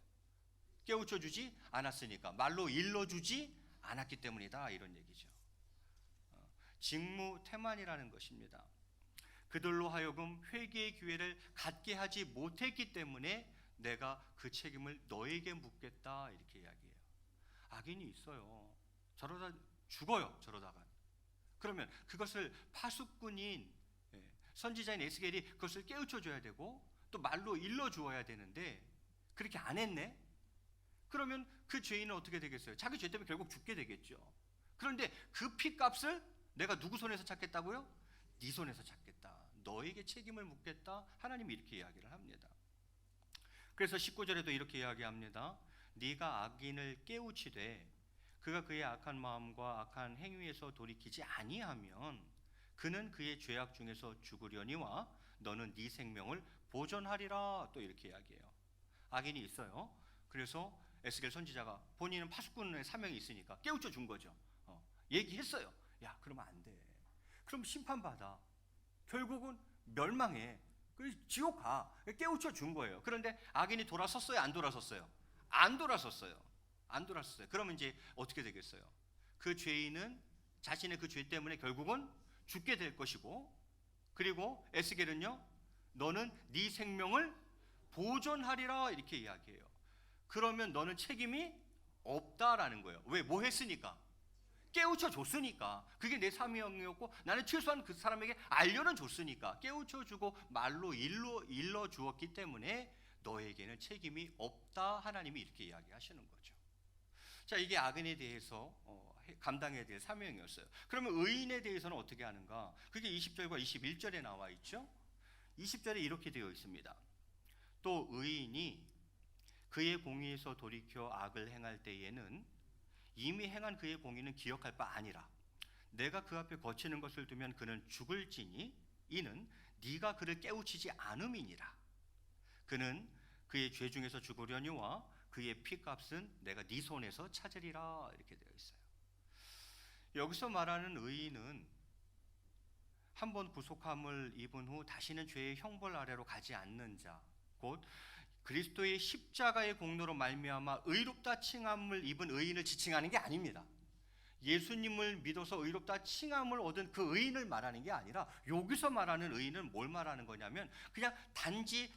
깨우쳐 주지 않았으니까, 말로 일러주지 않았기 때문이다 이런 얘기죠. 직무태만이라는 것입니다. 그들로 하여금 회개의 기회를 갖게 하지 못했기 때문에 내가 그 책임을 너에게 묻겠다 이렇게 이야기해요. 악인이 있어요. 저러다 죽어요. 저러다가. 그러면 그것을 파수꾼인 선지자인 에스겔이 그것을 깨우쳐 줘야 되고 또 말로 일러 주어야 되는데 그렇게 안 했네. 그러면 그 죄인은 어떻게 되겠어요? 자기 죄 때문에 결국 죽게 되겠죠. 그런데 그 피값을 내가 누구 손에서 찾겠다고요? 네 손에서 찾겠다. 너에게 책임을 묻겠다. 하나님이 이렇게 이야기를 합니다. 그래서 19절에도 이렇게 이야기합니다. 네가 악인을 깨우치되 그가 그의 악한 마음과 악한 행위에서 돌이키지 아니하면 그는 그의 죄악 중에서 죽으려니와 너는 네 생명을 보존하리라. 또 이렇게 이야기해요. 악인이 있어요. 그래서 에스겔 선지자가 본인은 파수꾼의 사명이 있으니까 깨우쳐 준 거죠. 얘기했어요. 야, 그러면 안 돼. 그럼 심판받아. 결국은 멸망해. 지옥 가. 깨우쳐 준 거예요. 그런데 악인이 돌아섰어요? 안 돌아섰어요? 안 돌아섰어요. 안 돌아섰어요. 그러면 이제 어떻게 되겠어요? 그 죄인은 자신의 그 죄 때문에 결국은 죽게 될 것이고, 그리고 에스겔은요, 너는 네 생명을 보존하리라 이렇게 이야기해요. 그러면 너는 책임이 없다라는 거예요. 왜? 뭐 했으니까? 깨우쳐 줬으니까. 그게 내 사명이었고 나는 최소한 그 사람에게 알려는 줬으니까, 깨우쳐 주고 말로 일러 주었기 때문에 너에게는 책임이 없다. 하나님이 이렇게 이야기하시는 거죠. 자, 이게 악인에 대해서 감당해야 될 사명이었어요. 그러면 의인에 대해서는 어떻게 하는가? 그게 20절과 21절에 나와 있죠. 20절에 이렇게 되어 있습니다. 또 의인이 그의 공의에서 돌이켜 악을 행할 때에는 이미 행한 그의 공의는 기억할 바 아니라 내가 그 앞에 거치는 것을 두면 그는 죽을지니 이는 네가 그를 깨우치지 않음이니라. 그는 그의 죄 중에서 죽으려니와 그의 피값은 내가 네 손에서 찾으리라. 이렇게 되어 있어요. 여기서 말하는 의인은 한 번 구속함을 입은 후 다시는 죄의 형벌 아래로 가지 않는 자, 곧 그리스도의 십자가의 공로로 말미암아 의롭다 칭함을 입은 의인을 지칭하는 게 아닙니다. 예수님을 믿어서 의롭다 칭함을 얻은 그 의인을 말하는 게 아니라 여기서 말하는 의인은 뭘 말하는 거냐면 그냥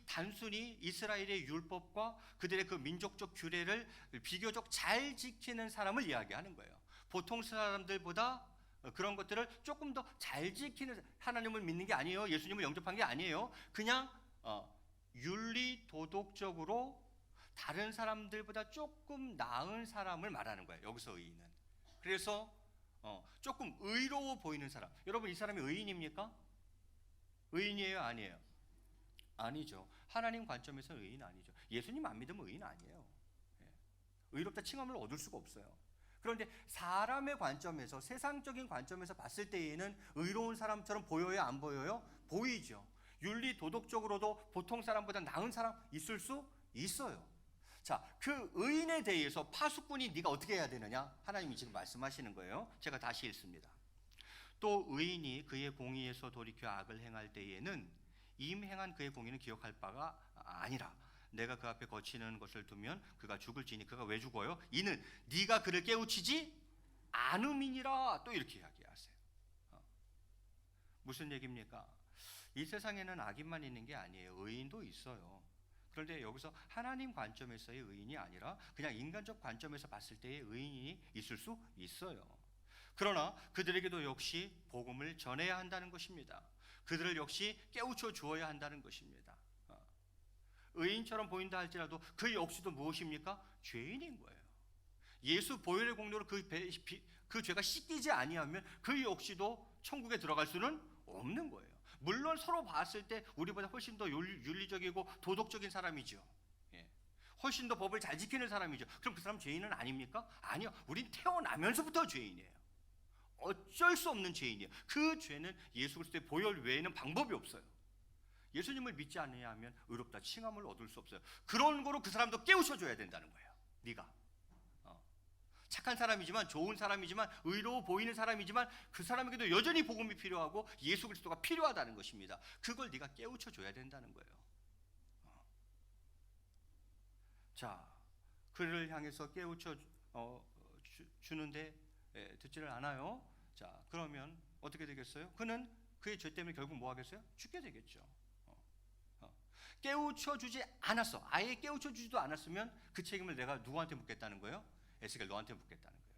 단순히 이스라엘의 율법과 그들의 그 민족적 규례를 비교적 잘 지키는 사람을 이야기하는 거예요. 보통 사람들보다 그런 것들을 조금 더 잘 지키는, 하나님을 믿는 게 아니에요. 예수님을 영접한 게 아니에요. 그냥 윤리 도덕적으로 다른 사람들보다 조금 나은 사람을 말하는 거예요. 여기서 의인은. 그래서 조금 의로워 보이는 사람. 여러분, 이 사람이 의인입니까? 의인이에요? 아니에요? 아니죠. 하나님 관점에서 의인 아니죠. 예수님 안 믿으면 의인 아니에요. 의롭다 칭함을 얻을 수가 없어요. 그런데 사람의 관점에서, 세상적인 관점에서 봤을 때에는 의로운 사람처럼 보여요? 안 보여요? 보이죠. 윤리 도덕적으로도 보통 사람보다 나은 사람 있을 수 있어요. 자, 그 의인에 대해서 파수꾼이 네가 어떻게 해야 되느냐? 하나님이 지금 말씀하시는 거예요. 제가 다시 읽습니다. 또 의인이 그의 공의에서 돌이켜 악을 행할 때에는 이미 행한 그의 공의는 기억할 바가 아니라 내가 그 앞에 거치는 것을 두면 그가 죽을지니. 그가 왜 죽어요? 이는 네가 그를 깨우치지 않음이니라. 또 이렇게 이야기하세요. 무슨 얘기입니까? 이 세상에는 악인만 있는 게 아니에요. 의인도 있어요. 그런데 여기서 하나님 관점에서의 의인이 아니라 그냥 인간적 관점에서 봤을 때의 의인이 있을 수 있어요. 그러나 그들에게도 역시 복음을 전해야 한다는 것입니다. 그들을 역시 깨우쳐 주어야 한다는 것입니다. 의인처럼 보인다 할지라도 그 역시도 무엇입니까? 죄인인 거예요. 예수 보혈의 공로로 그 죄가 씻기지 아니하면 그 역시도 천국에 들어갈 수는 없는 거예요. 물론 서로 봤을 때 우리보다 훨씬 더 윤리적이고 도덕적인 사람이죠. 훨씬 더 법을 잘 지키는 사람이죠. 그럼 그 사람 죄인은 아닙니까? 아니요. 우린 태어나면서부터 죄인이에요. 어쩔 수 없는 죄인이에요. 그 죄는 예수 그리스도의 보혈 외에는 방법이 없어요. 예수님을 믿지 않으면 의롭다 칭함을 얻을 수 없어요. 그런 거로 그 사람도 깨우쳐줘야 된다는 거예요. 네가. 착한 사람이지만, 좋은 사람이지만, 의로워 보이는 사람이지만 그 사람에게도 여전히 복음이 필요하고 예수 그리스도가 필요하다는 것입니다. 그걸 네가 깨우쳐 줘야 된다는 거예요. 자, 그를 향해서 깨우쳐 주는데 듣지를 않아요. 자, 그러면 어떻게 되겠어요? 그는 그의 죄 때문에 결국 뭐 하겠어요? 죽게 되겠죠. 깨우쳐 주지 않았어. 아예 깨우쳐 주지도 않았으면 그 책임을 내가 누구한테 묻겠다는 거예요? 에스겔 너한테 묻겠다는 거예요.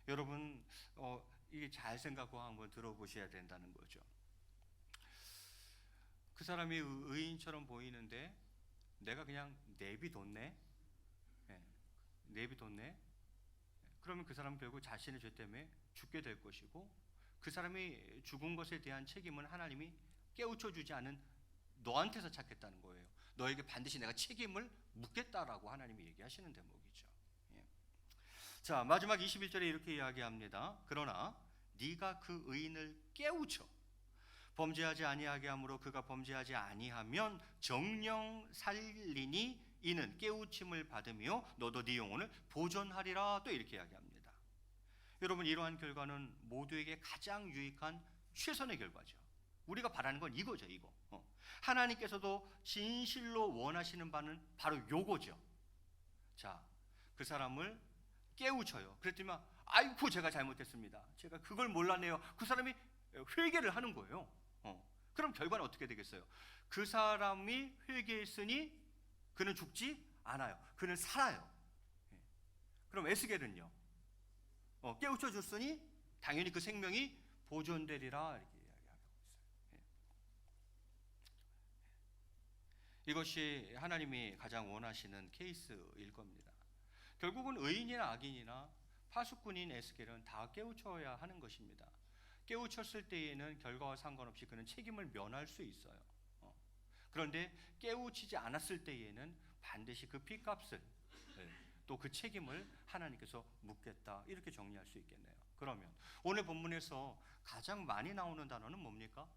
여러분, 이게 잘 생각하고 한번 들어보셔야 된다는 거죠. 그 사람이 의인처럼 보이는데 내가 그냥 내비뒀네. 내비뒀네. 그러면 그 사람은 결국 자신의 죄 때문에 죽게 될 것이고, 그 사람이 죽은 것에 대한 책임은 하나님이 깨우쳐 주지 않은 너한테서 찾겠다는 거예요. 너에게 반드시 내가 책임을 묻겠다라고 하나님이 얘기하시는 대목이죠. 자, 마지막 21절에 이렇게 이야기합니다. 그러나 네가 그 의인을 깨우쳐 범죄하지 아니하게 함으로 그가 범죄하지 아니하면 정령 살리니 이는 깨우침을 받으며 너도 네 영혼을 보존하리라. 또 이렇게 이야기합니다. 여러분, 이러한 결과는 모두에게 가장 유익한 최선의 결과죠. 우리가 바라는 건 이거죠. 이거. 하나님께서도 진실로 원하시는 바는 바로 요거죠. 자, 그 사람을 깨우쳐요. 그랬더니 아이고 제가 잘못했습니다. 제가 그걸 몰랐네요. 그 사람이 회개를 하는 거예요. 그럼 결과는 어떻게 되겠어요? 그 사람이 회개했으니 그는 죽지 않아요. 그는 살아요. 그럼 에스겔은요? 깨우쳐 줬으니 당연히 그 생명이 보존되리라 이렇게 이야기하고 있어요. 이것이 하나님이 가장 원하시는 케이스일 겁니다. 결국은 의인이나 악인이나 파수꾼인 에스겔은 다 깨우쳐야 하는 것입니다. 깨우쳤을 때에는 결과와 상관없이 그는 책임을 면할 수 있어요. 그런데 깨우치지 않았을 때에는 반드시 그 피값을 또 그 책임을 하나님께서 묻겠다, 이렇게 정리할 수 있겠네요. 그러면 오늘 본문에서 가장 많이 나오는 단어는 뭡니까?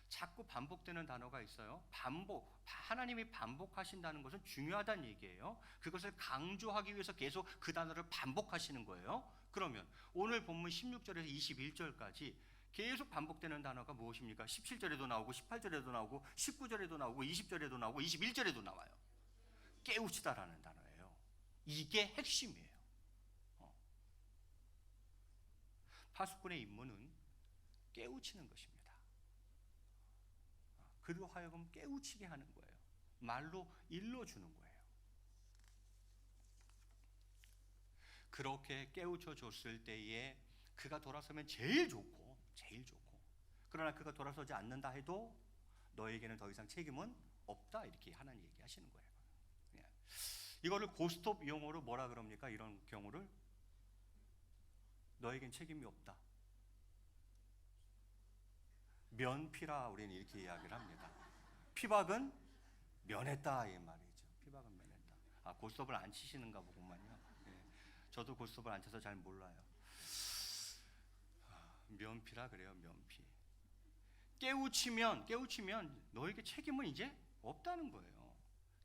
자꾸 반복되는 단어가 있어요. 반복. 하나님이 반복하신다는 것은 중요하다는 얘기예요. 그것을 강조하기 위해서 계속 그 단어를 반복하시는 거예요. 그러면 오늘 본문 16절에서 21절까지 계속 반복되는 단어가 무엇입니까? 17절에도 나오고 18절에도 나오고 19절에도 나오고 20절에도 나오고 21절에도 나와요. 깨우치다라는 단어예요. 이게 핵심이에요. 파수꾼의 임무는 깨우치는 것입니다. 그로 하여금 깨우치게 하는 거예요. 말로 일러주는 거예요. 그렇게 깨우쳐 줬을 때에 그가 돌아서면 제일 좋고, 그러나 그가 돌아서지 않는다 해도 너에게는 더 이상 책임은 없다, 이렇게 하나님 얘기하시는 거예요. 이거를 고스톱 용어로 뭐라 그럽니까? 이런 경우를 너에겐 책임이 없다, 면피라 우리는 이렇게 이야기를 합니다. 피박은 면했다 이 말이죠. 피박은 면했다. 고스톱을 안 치시는가 보구만요. 저도 고스톱을 안 쳐서 잘 몰라요. 면피라 그래요. 면피. 깨우치면 너에게 책임은 이제 없다는 거예요.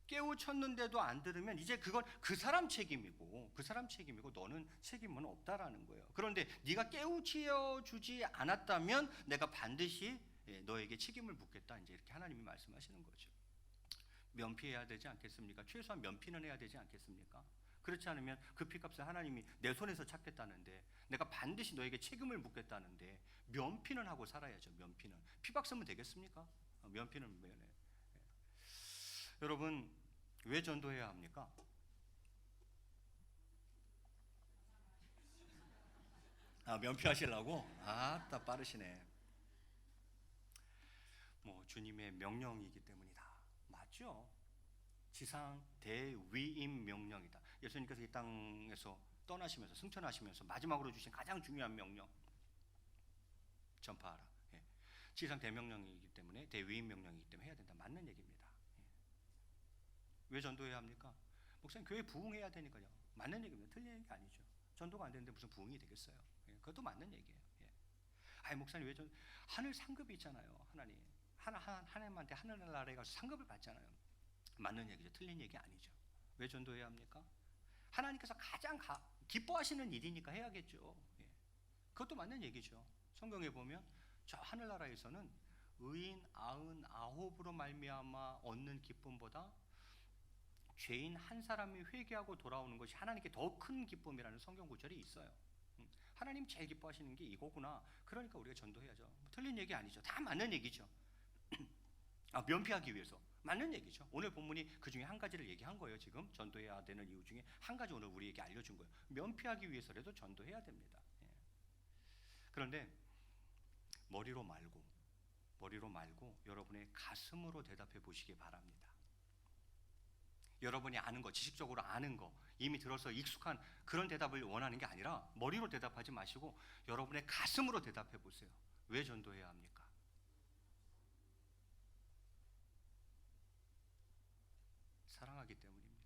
깨우쳤는데도 안 들으면 이제 그건 그 사람 책임이고 너는 책임은 없다라는 거예요. 그런데 네가 깨우쳐 주지 않았다면 내가 반드시 너에게 책임을 묻겠다, 이제 이렇게 하나님이 말씀하시는 거죠. 면피해야 되지 않겠습니까? 최소한 면피는 해야 되지 않겠습니까? 그렇지 않으면 그 피값을 하나님이 내 손에서 찾겠다는데, 내가 반드시 너에게 책임을 묻겠다는데 면피는 하고 살아야죠. 면피는. 피박 쓰면 되겠습니까? 면피는 면해. 여러분, 왜 전도해야 합니까? 면피하시려고? 아따 빠르시네. 주님의 명령이기 때문이다. 맞죠? 지상 대위임 명령이다. 예수님께서 이 땅에서 떠나시면서 승천하시면서 마지막으로 주신 가장 중요한 명령, 전파하라. 지상 대명령이기 때문에, 대위임 명령이기 때문에 해야 된다. 맞는 얘기입니다. 왜 전도해야 합니까? 목사님, 교회 부흥해야 되니까요. 맞는 얘기입니다. 틀린 얘기 아니죠. 전도가 안 되는데 무슨 부흥이 되겠어요? 그것도 맞는 얘기예요. 목사님, 왜 하늘 상급이 있잖아요. 하나님한테 하늘나라에 가서 상급을 받잖아요. 맞는 얘기죠. 틀린 얘기 아니죠. 왜 전도해야 합니까? 하나님께서 가장 기뻐하시는 일이니까 해야겠죠. 예. 그것도 맞는 얘기죠. 성경에 보면 저 하늘나라에서는 의인 99으로 말미암아 얻는 기쁨보다 죄인 한 사람이 회개하고 돌아오는 것이 하나님께 더 큰 기쁨이라는 성경 구절이 있어요. 하나님 제일 기뻐하시는 게 이거구나. 그러니까 우리가 전도해야죠. 틀린 얘기 아니죠. 다 맞는 얘기죠. 면피하기 위해서 맞는 얘기죠. 오늘 본문이 그 중에 한 가지를 얘기한 거예요. 지금 전도해야 되는 이유 중에 한 가지 오늘 우리에게 알려준 거예요. 면피하기 위해서라도 전도해야 됩니다. 예. 그런데 머리로 말고 여러분의 가슴으로 대답해 보시기 바랍니다. 여러분이 아는 거, 지식적으로 아는 거, 이미 들어서 익숙한 그런 대답을 원하는 게 아니라 머리로 대답하지 마시고 여러분의 가슴으로 대답해 보세요. 왜 전도해야 합니까? 사랑하기 때문입니다.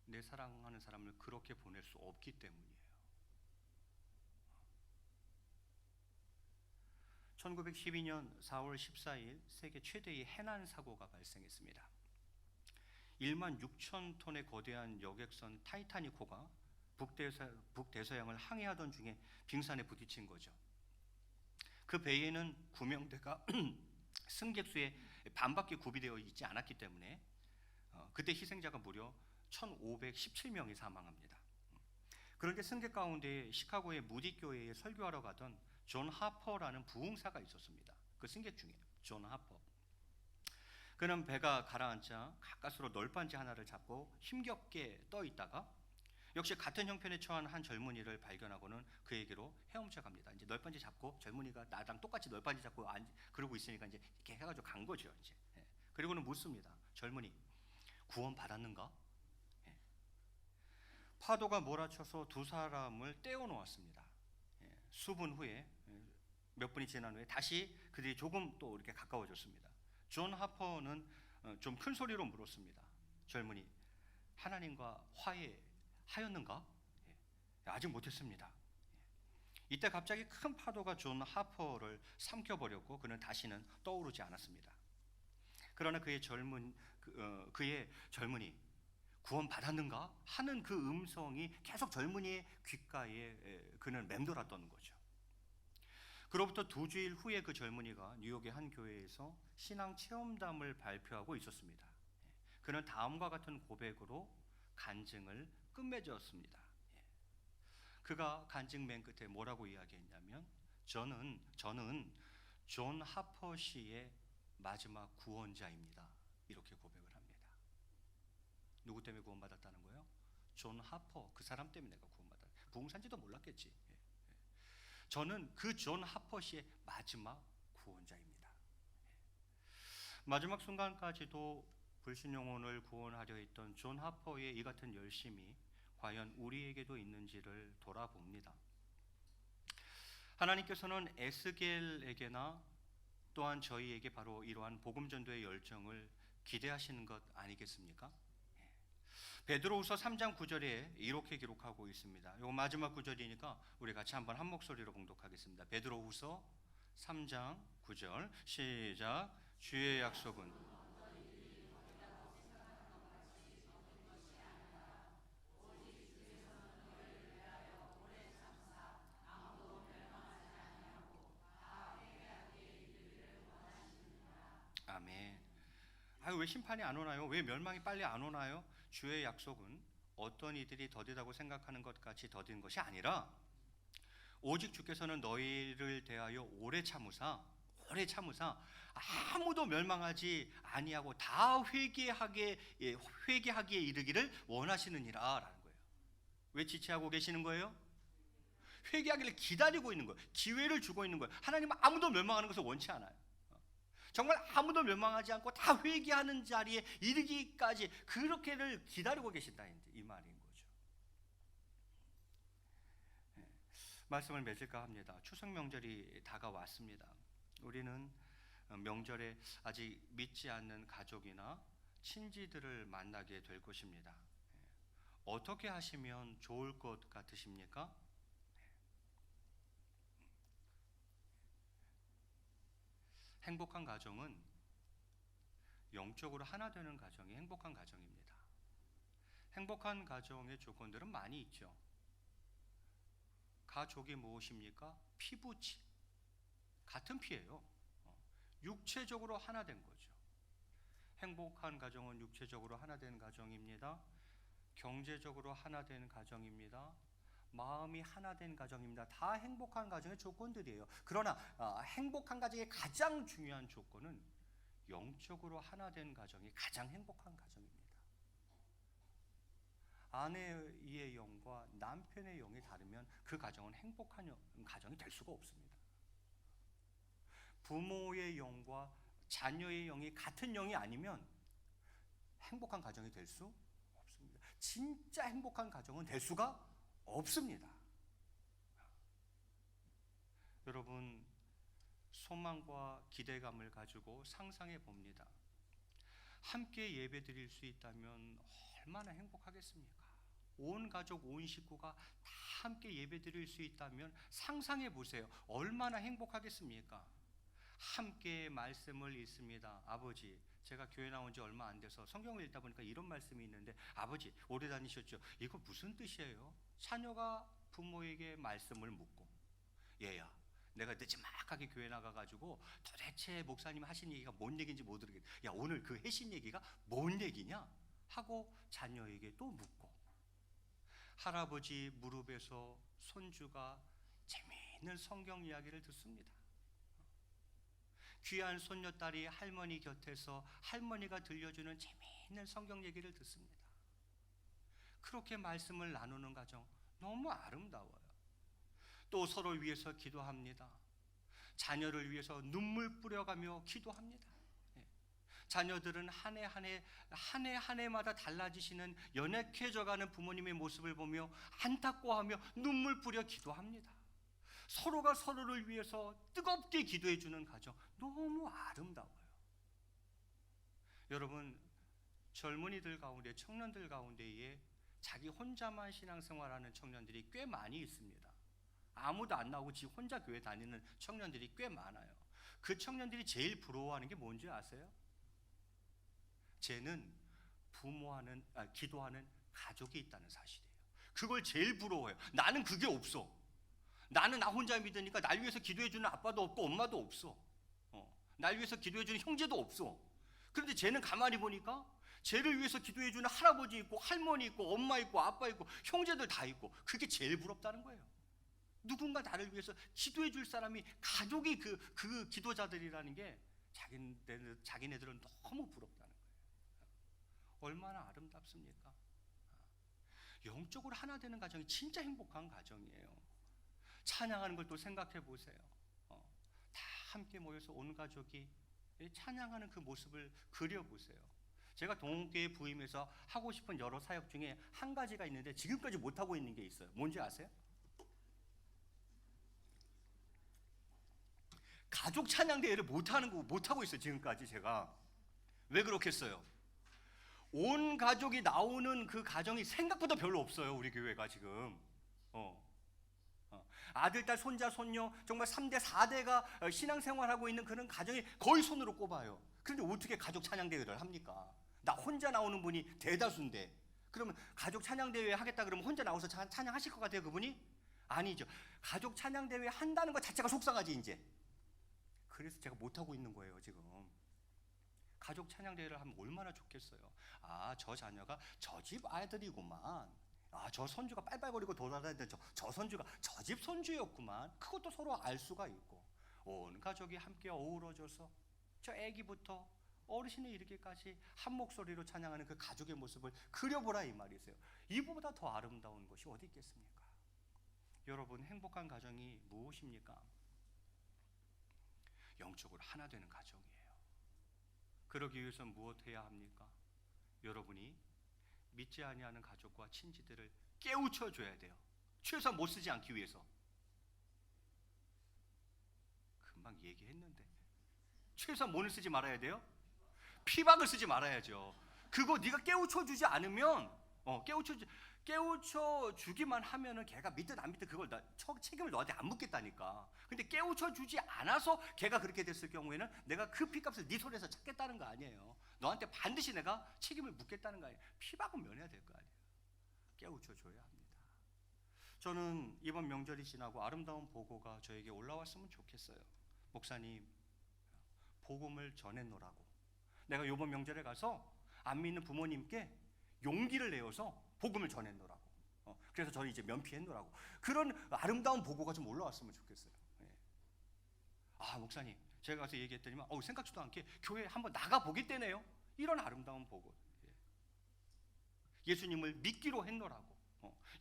내 사랑하는 사람을 그렇게 보낼 수 없기 때문이에요. 1912년 4월 14일 세계 최대의 해난 사고가 발생했습니다. 1만 6천 톤의 거대한 여객선 타이타닉호가 북대서양을 항해하던 중에 빙산에 부딪힌 거죠. 그 배에는 구명대가 승객 수의 반밖에 구비되어 있지 않았기 때문에 그때 희생자가 무려 1,517명이 사망합니다. 그런데 승객 가운데 시카고의 무디 교회에 설교하러 가던 존 하퍼라는 부흥사가 있었습니다. 그 승객 중에 존 하퍼. 그는 배가 가라앉자 가까스로 널빤지 하나를 잡고 힘겹게 떠 있다가 역시 같은 형편에 처한 한 젊은이를 발견하고는 그에게로 헤엄쳐 갑니다. 이제 널빤지 잡고 젊은이가 나랑 똑같이 널빤지 잡고 그러고 있으니까 이제 이렇게 해가지고 간 거죠. 이제. 그리고는 묻습니다. 젊은이 구원 받았는가? 파도가 몰아쳐서 두 사람을 떼어 놓았습니다. 수분 후에 몇 분이 지난 후에 다시 그들이 조금 또 이렇게 가까워졌습니다. 존 하퍼는 좀 큰 소리로 물었습니다. 젊은이 하나님과 화해하였는가? 아직 못했습니다. 이때 갑자기 큰 파도가 존 하퍼를 삼켜버렸고 그는 다시는 떠오르지 않았습니다. 그러나 그의 젊은이 구원 받았는가 하는 그 음성이 계속 젊은이의 귓가에 그는 맴돌았던 거죠. 그로부터 2주일 후에 그 젊은이가 뉴욕의 한 교회에서 신앙 체험담을 발표하고 있었습니다. 그는 다음과 같은 고백으로 간증을 끝맺었습니다. 그가 간증 맨 끝에 뭐라고 이야기했냐면 저는 존 하퍼 씨의 마지막 구원자입니다. 이렇게 고백을 합니다. 누구 때문에 구원받았다는 거예요? 존 하퍼, 그 사람 때문에 내가 구원받았다. 부흥산지도 몰랐겠지. 저는 그 존 하퍼 씨의 마지막 구원자입니다. 마지막 순간까지도 불신 영혼을 구원하려 했던 존 하퍼의 이 같은 열심이 과연 우리에게도 있는지를 돌아봅니다. 하나님께서는 에스겔에게나 또한 저희에게 바로 이러한 복음 전도의 열정을 기대하시는 것 아니겠습니까? 베드로후서 3장 9절에 이렇게 기록하고 있습니다. 이거 마지막 구절이니까 우리 같이 한번 한 목소리로 봉독하겠습니다. 베드로후서 3장 9절 시작. 주의 약속은 아멘. 왜 심판이 안 오나요? 왜 멸망이 빨리 안 오나요? 주의 약속은 어떤 이들이 더디다고 생각하는 것 같이 더딘 것이 아니라 오직 주께서는 너희를 대하여 오래 참으사 아무도 멸망하지 아니하고 다 회개하기에 이르기를 원하시느니라라는 거예요. 왜 지체하고 계시는 거예요? 회개하기를 기다리고 있는 거예요. 기회를 주고 있는 거예요. 하나님은 아무도 멸망하는 것을 원치 않아요. 정말 아무도 멸망하지 않고 다 회개하는 자리에 이르기까지 그렇게를 기다리고 계신다 이 말인 거죠. 말씀을 맺을까 합니다. 추석 명절이 다가왔습니다. 우리는 명절에 아직 믿지 않는 가족이나 친지들을 만나게 될 것입니다. 어떻게 하시면 좋을 것 같으십니까? 행복한 가정은 영적으로 하나 되는 가정이 행복한 가정입니다. 행복한 가정의 조건들은 많이 있죠. 가족이 무엇입니까? 피부치, 같은 피예요. 육체적으로 하나 된 거죠. 행복한 가정은 육체적으로 하나 된 가정입니다. 경제적으로 하나 된 가정입니다. 마음이 하나 된 가정입니다. 다 행복한 가정의 조건들이에요. 그러나 행복한 가정의 가장 중요한 조건은 영적으로 하나 된 가정이 가장 행복한 가정입니다. 아내의 영과 남편의 영이 다르면 그 가정은 행복한 가정이 될 수가 없습니다. 부모의 영과 자녀의 영이 같은 영이 아니면 행복한 가정이 될 수 없습니다. 진짜 행복한 가정은 될 수가 없습니다. 여러분, 소망과 기대감을 가지고 상상해 봅니다. 함께 예배 드릴 수 있다면 얼마나 행복하겠습니까? 온 가족, 온 식구가 다 함께 예배 드릴 수 있다면 상상해 보세요. 얼마나 행복하겠습니까? 함께 말씀을 읽습니다. 아버지, 제가 교회 나온 지 얼마 안 돼서 성경을 읽다 보니까 이런 말씀이 있는데, 아버지 오래 다니셨죠? 이거 무슨 뜻이에요? 자녀가 부모에게 말씀을 묻고, 얘야, 내가 늦지막하게 교회 나가가지고 도대체 목사님 하신 얘기가 뭔 얘기인지 못 들겠다. 야, 오늘 그 해신 얘기가 뭔 얘기냐? 하고 자녀에게 또 묻고, 할아버지 무릎에서 손주가 재미있는 성경 이야기를 듣습니다. 귀한 손녀딸이 할머니 곁에서 할머니가 들려주는 재미있는 성경 얘기를 듣습니다. 그렇게 말씀을 나누는 가정 너무 아름다워요. 또 서로를 위해서 기도합니다. 자녀를 위해서 눈물 뿌려가며 기도합니다. 자녀들은 한 해 마다 달라지시는 연약해져가는 부모님의 모습을 보며 안타까워하며 눈물 뿌려 기도합니다. 서로가 서로를 위해서 뜨겁게 기도해 주는 가정 너무 아름다워요. 여러분, 젊은이들 가운데, 청년들 가운데에 자기 혼자만 신앙생활하는 청년들이 꽤 많이 있습니다. 아무도 안 나오고 지 혼자 교회 다니는 청년들이 꽤 많아요. 그 청년들이 제일 부러워하는 게 뭔지 아세요? 쟤는 기도하는 가족이 있다는 사실이에요. 그걸 제일 부러워해요. 나는 그게 없어. 나는 나 혼자 믿으니까 날 위해서 기도해주는 아빠도 없고 엄마도 없어. 날 위해서 기도해주는 형제도 없어. 그런데 쟤는 가만히 보니까 쟤를 위해서 기도해주는 할아버지 있고 할머니 있고 엄마 있고 아빠 있고 형제들 다 있고, 그게 제일 부럽다는 거예요. 누군가 나를 위해서 기도해줄 사람이, 가족이 그 기도자들이라는 게 자기네들은 너무 부럽다는 거예요. 얼마나 아름답습니까? 영적으로 하나 되는 가정이 진짜 행복한 가정이에요. 찬양하는 걸 또 생각해 보세요. 다 함께 모여서 온 가족이 찬양하는 그 모습을 그려보세요. 제가 동교회 부임해서 하고 싶은 여러 사역 중에 한 가지가 있는데 지금까지 못하고 있는 게 있어요. 뭔지 아세요? 가족 찬양 대회를 못하고 있어요. 지금까지 제가. 왜 그렇겠어요? 온 가족이 나오는 그 가정이 생각보다 별로 없어요. 우리 교회가 지금. 아들, 딸, 손자, 손녀 정말 3대, 4대가 신앙생활하고 있는 그런 가정이 거의 손으로 꼽아요. 그런데 어떻게 가족 찬양대회를 합니까? 나 혼자 나오는 분이 대다수인데, 그러면 가족 찬양대회 하겠다 그러면 혼자 나와서 찬양하실 것 같아요, 그분이? 아니죠. 가족 찬양대회 한다는 것 자체가 속상하지 이제. 그래서 제가 못하고 있는 거예요 지금. 가족 찬양대회를 하면 얼마나 좋겠어요. 아, 저 자녀가 저 집 아들이구만. 아, 저 손주가 빨빨거리고 돌아다니던 저 손주가 저 집 손주였구만. 그것도 서로 알 수가 있고, 온 가족이 함께 어우러져서 저 아기부터 어르신에 이르기까지 한 목소리로 찬양하는 그 가족의 모습을 그려보라 이 말이세요. 이보다 더 아름다운 것이 어디 있겠습니까? 여러분, 행복한 가정이 무엇입니까? 영적으로 하나 되는 가정이에요. 그러기 위해서 무엇 해야 합니까? 여러분이 믿지 아니하는 가족과 친지들을 깨우쳐 줘야 돼요. 최소한 못 쓰지 않기 위해서. 금방 얘기했는데 최소한 뭐를 쓰지 말아야 돼요? 피박을 쓰지 말아야죠. 그거 네가 깨우쳐 주지 않으면 깨우쳐 주기만 하면은 걔가 믿든 안 믿든 그걸 책임을 너한테 안 묻겠다니까. 근데 깨우쳐 주지 않아서 걔가 그렇게 됐을 경우에는 내가 그 피값을 네 손에서 찾겠다는 거 아니에요. 너한테 반드시 내가 책임을 묻겠다는 거 아니에요. 피박은 면해야 될 거 아니에요. 깨우쳐 줘야 합니다. 저는 이번 명절이 지나고 아름다운 보고가 저에게 올라왔으면 좋겠어요. 목사님, 복음을 전해놓으라고. 내가 이번 명절에 가서 안 믿는 부모님께 용기를 내어서 복음을 전해놓으라고. 그래서 저는 이제 면피해놓으라고. 그런 아름다운 보고가 좀 올라왔으면 좋겠어요. 예. 아, 목사님, 제가 가서 얘기했더니만 생각지도 않게 교회 한번 나가보겠다네요. 이런 아름다운 보고. 예. 예수님을 믿기로 했노라고,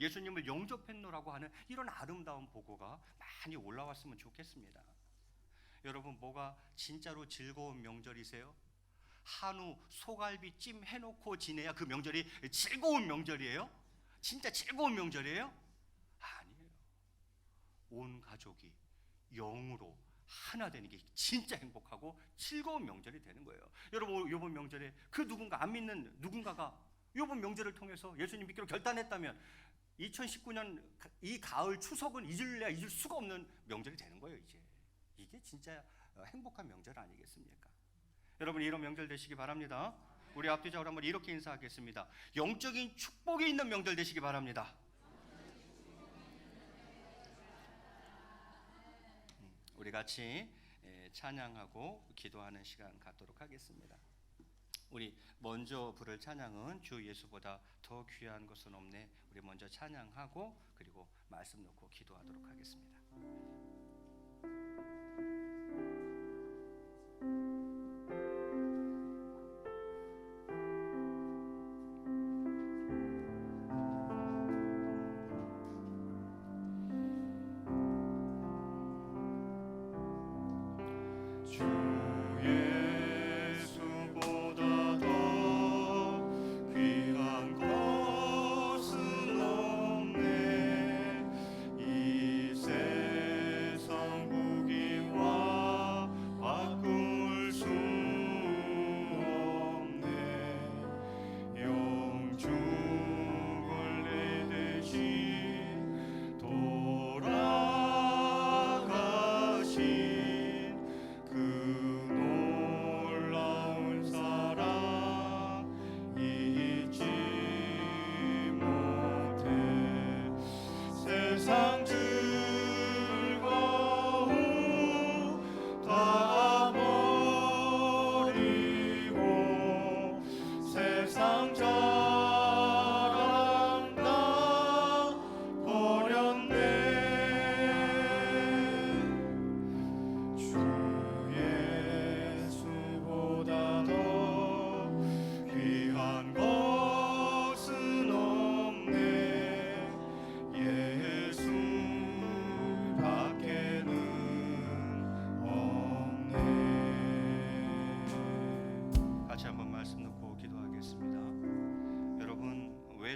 예수님을 영접했노라고 하는 이런 아름다운 보고가 많이 올라왔으면 좋겠습니다. 여러분, 뭐가 진짜로 즐거운 명절이세요? 한우 소갈비 찜 해놓고 지내야 그 명절이 즐거운 명절이에요? 진짜 즐거운 명절이에요? 아니에요. 온 가족이 영으로 하나 되는 게 진짜 행복하고 즐거운 명절이 되는 거예요. 여러분, 이번 명절에 그 누군가 안 믿는 누군가가 이번 명절을 통해서 예수님 믿기로 결단했다면 2019년 이 가을 추석은 잊을 수가 없는 명절이 되는 거예요. 이게 진짜 행복한 명절 아니겠습니까? 여러분, 이런 명절 되시기 바랍니다. 우리 앞뒤적으로 한번 이렇게 인사하겠습니다. 영적인 축복이 있는 명절 되시기 바랍니다. 우리 같이 찬양하고 기도하는 시간 갖도록 하겠습니다. 우리 먼저 부를 찬양은 주 예수보다 더 귀한 것은 없네. 우리 먼저 찬양하고 그리고 말씀 놓고 기도하도록 하겠습니다.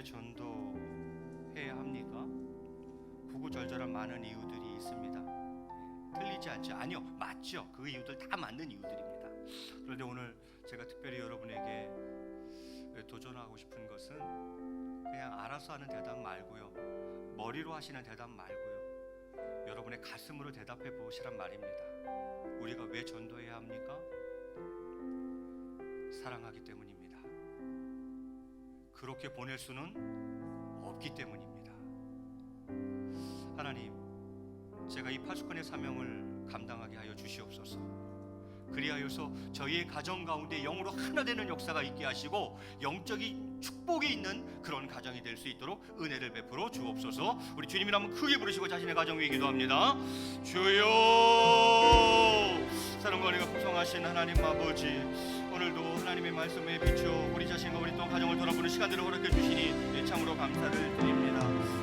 전도해야 합니까? 구구절절한 많은 이유들이 있습니다. 틀리지 않죠? 아니요, 맞죠. 그 이유들 다 맞는 이유들입니다. 그런데 오늘 제가 특별히 여러분에게 도전하고 싶은 것은 그냥 알아서 하는 대답 말고요, 머리로 하시는 대답 말고요, 여러분의 가슴으로 대답해 보시란 말입니다. 우리가 왜 전도해야 합니까? 사랑하기 때문입니다. 그렇게 보낼 수는 없기 때문입니다. 하나님, 제가 이 파수꾼의 사명을 감당하게 하여 주시옵소서. 그리하여서 저희의 가정 가운데 영으로 하나 되는 역사가 있게 하시고 영적인 축복이 있는 그런 가정이 될 수 있도록 은혜를 베풀어 주옵소서. 우리 주님이 한번 크게 부르시고 자신의 가정 위에 기도합니다. 주여, 사랑과 은혜가 풍성하신 하나님 아버지, 오늘도 하나님의 말씀에 비추어 우리 자신과 우리 또 가정을 돌아보는 시간들을 허락해 주시니 참으로 감사를 드립니다.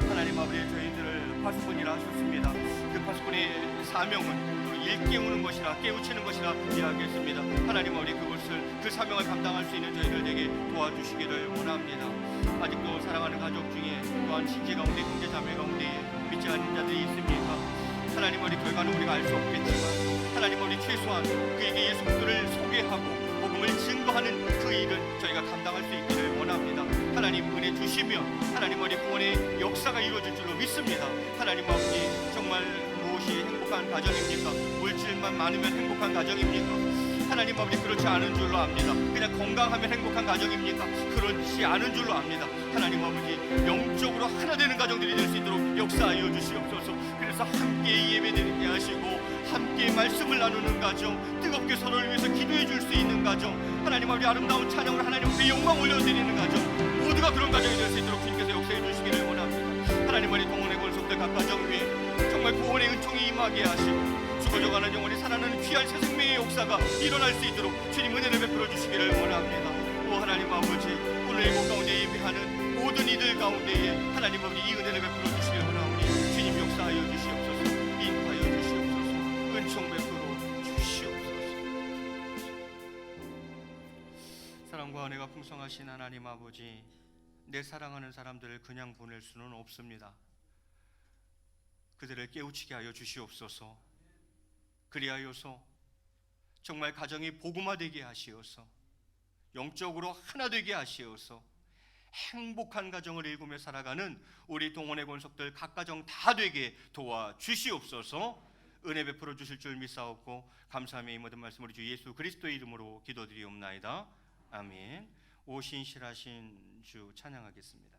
하나님 아버지, 저희들을 파수꾼이라 하셨습니다. 그 파수꾼의 사명은 일깨우는 것이라 깨우치는 것이라 이야기했습니다. 하나님 아버지, 그것을 그 사명을 감당할 수 있는 저희들 되게 도와주시기를 원합니다. 아직도 사랑하는 가족 중에 또한 친지 가운데 형제 자매 가운데 믿지 않는 자들이 있습니까? 하나님 아버지, 결과는 우리가 알 수 없겠지만 하나님 아버지, 최소한 그에게 예수 그리스도를 소개하고 복음을 증거하는 그 일을 저희가 감당할 수 있기를 원합니다. 하나님 은혜 주시며 하나님 어디 구원의 역사가 이루어질 줄로 믿습니다. 하나님 아버지, 정말 무엇이 행복한 가정입니까? 물질만 많으면 행복한 가정입니까? 하나님 아버지, 그렇지 않은 줄로 압니다. 그냥 건강하면 행복한 가정입니까? 그렇지 않은 줄로 압니다. 하나님 아버지, 영적으로 하나 되는 가정들이 될 수 있도록 역사하여 주시옵소서. 그래서 함께 예배드리게 하시고 함께 말씀을 나누는 가정, 뜨겁게 서로를 위해서 기도해 줄 수 있는 가정, 하나님 아버지 아름다운 찬양으로 하나님 앞에 영광 올려드리는 가정, 모두가 그런 가정이 될 수 있도록 주님께서 역사해 주시기를 원합니다. 하나님 아버지, 동원의 권속들 각 가정 위에 정말 구원의 은총이 임하게 하시고 죽어져가는 영혼이 살아나는 귀한 새 생명의 역사가 일어날 수 있도록 주님 은혜를 베풀어 주시기를 원합니다. 오 하나님 아버지, 오늘 이곳 가운데 예배하는 모든 이들 가운데에 하나님 아버지 이 은혜를 베풀어 주시기를 원하오니 주님 역사하여 주시옵소서. 인도하여 주시옵소서. 은총 베풀어 주시옵소서. 사랑과 은혜가 풍성하신 하나님 아버지, 내 사랑하는 사람들을 그냥 보낼 수는 없습니다. 그들을 깨우치게 하여 주시옵소서. 그리하여서 정말 가정이 복음화되게 하시어서 영적으로 하나 되게 하시어서 행복한 가정을 일구며 살아가는 우리 동원의 권속들 각 가정 다 되게 도와주시옵소서. 은혜 베풀어 주실 줄 믿사옵고 감사하며 이 모든 말씀 우리 주 예수 그리스도의 이름으로 기도드리옵나이다. 아멘. 오신실하신 주 찬양하겠습니다.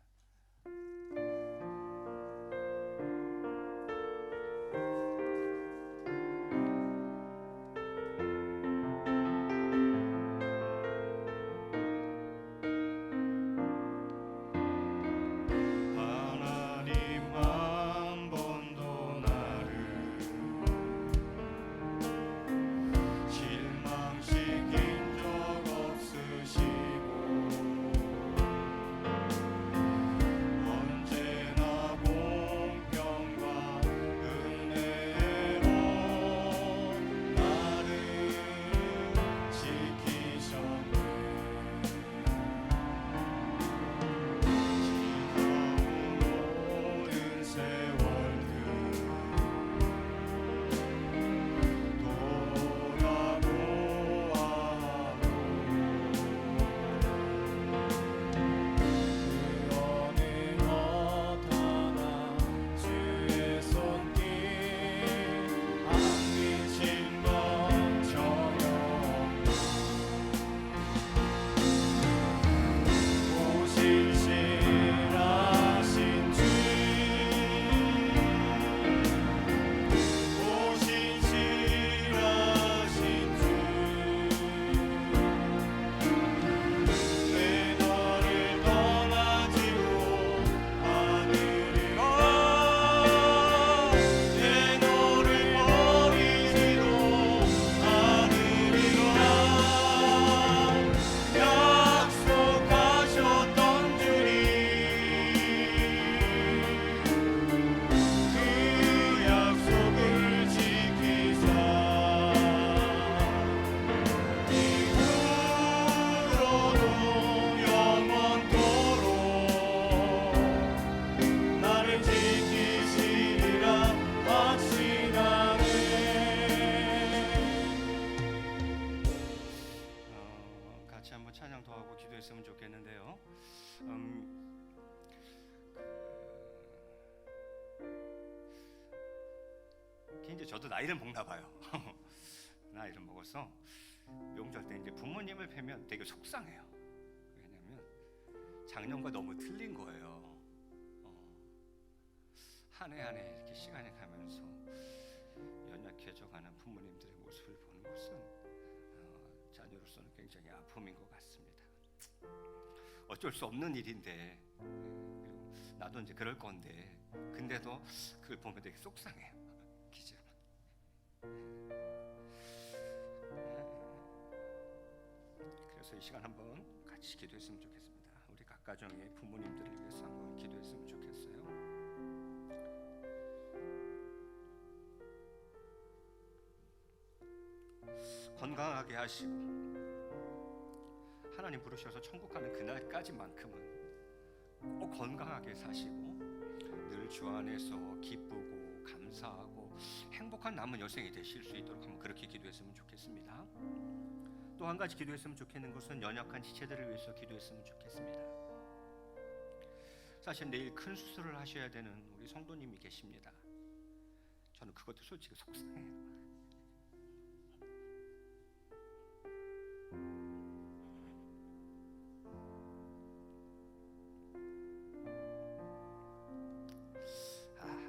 기도했으면 좋겠는데요. 이제 저도 나이를 먹나 봐요. 나이를 먹어서 명절 때 이제 부모님을 뵈면 되게 속상해요. 왜냐면 작년과 너무 틀린 거예요. 한 해 한 해 이렇게 시간이 가면서 연약해져가는 부모님들의 모습을 보는 것은 자녀로서는 굉장히 아픔인 것 같습니다. 어쩔 수 없는 일인데 나도 이제 그럴 건데 근데도 그걸 보면 되게 속상해요. 기죠. 그래서 이 시간 한번 같이 기도했으면 좋겠습니다. 우리 각 가정의 부모님들을 위해서 한번 기도했으면 좋겠어요. 건강하게 하시고 하나님 부르셔서 천국 가는 그날까지만큼은 꼭 건강하게 사시고 늘 주 안에서 기쁘고 감사하고 행복한 남은 여생이 되실 수 있도록 한번 그렇게 기도했으면 좋겠습니다. 또 한 가지 기도했으면 좋겠는 것은 연약한 지체들을 위해서 기도했으면 좋겠습니다. 사실 내일 큰 수술을 하셔야 되는 우리 성도님이 계십니다. 저는 그것도 솔직히 속상해요.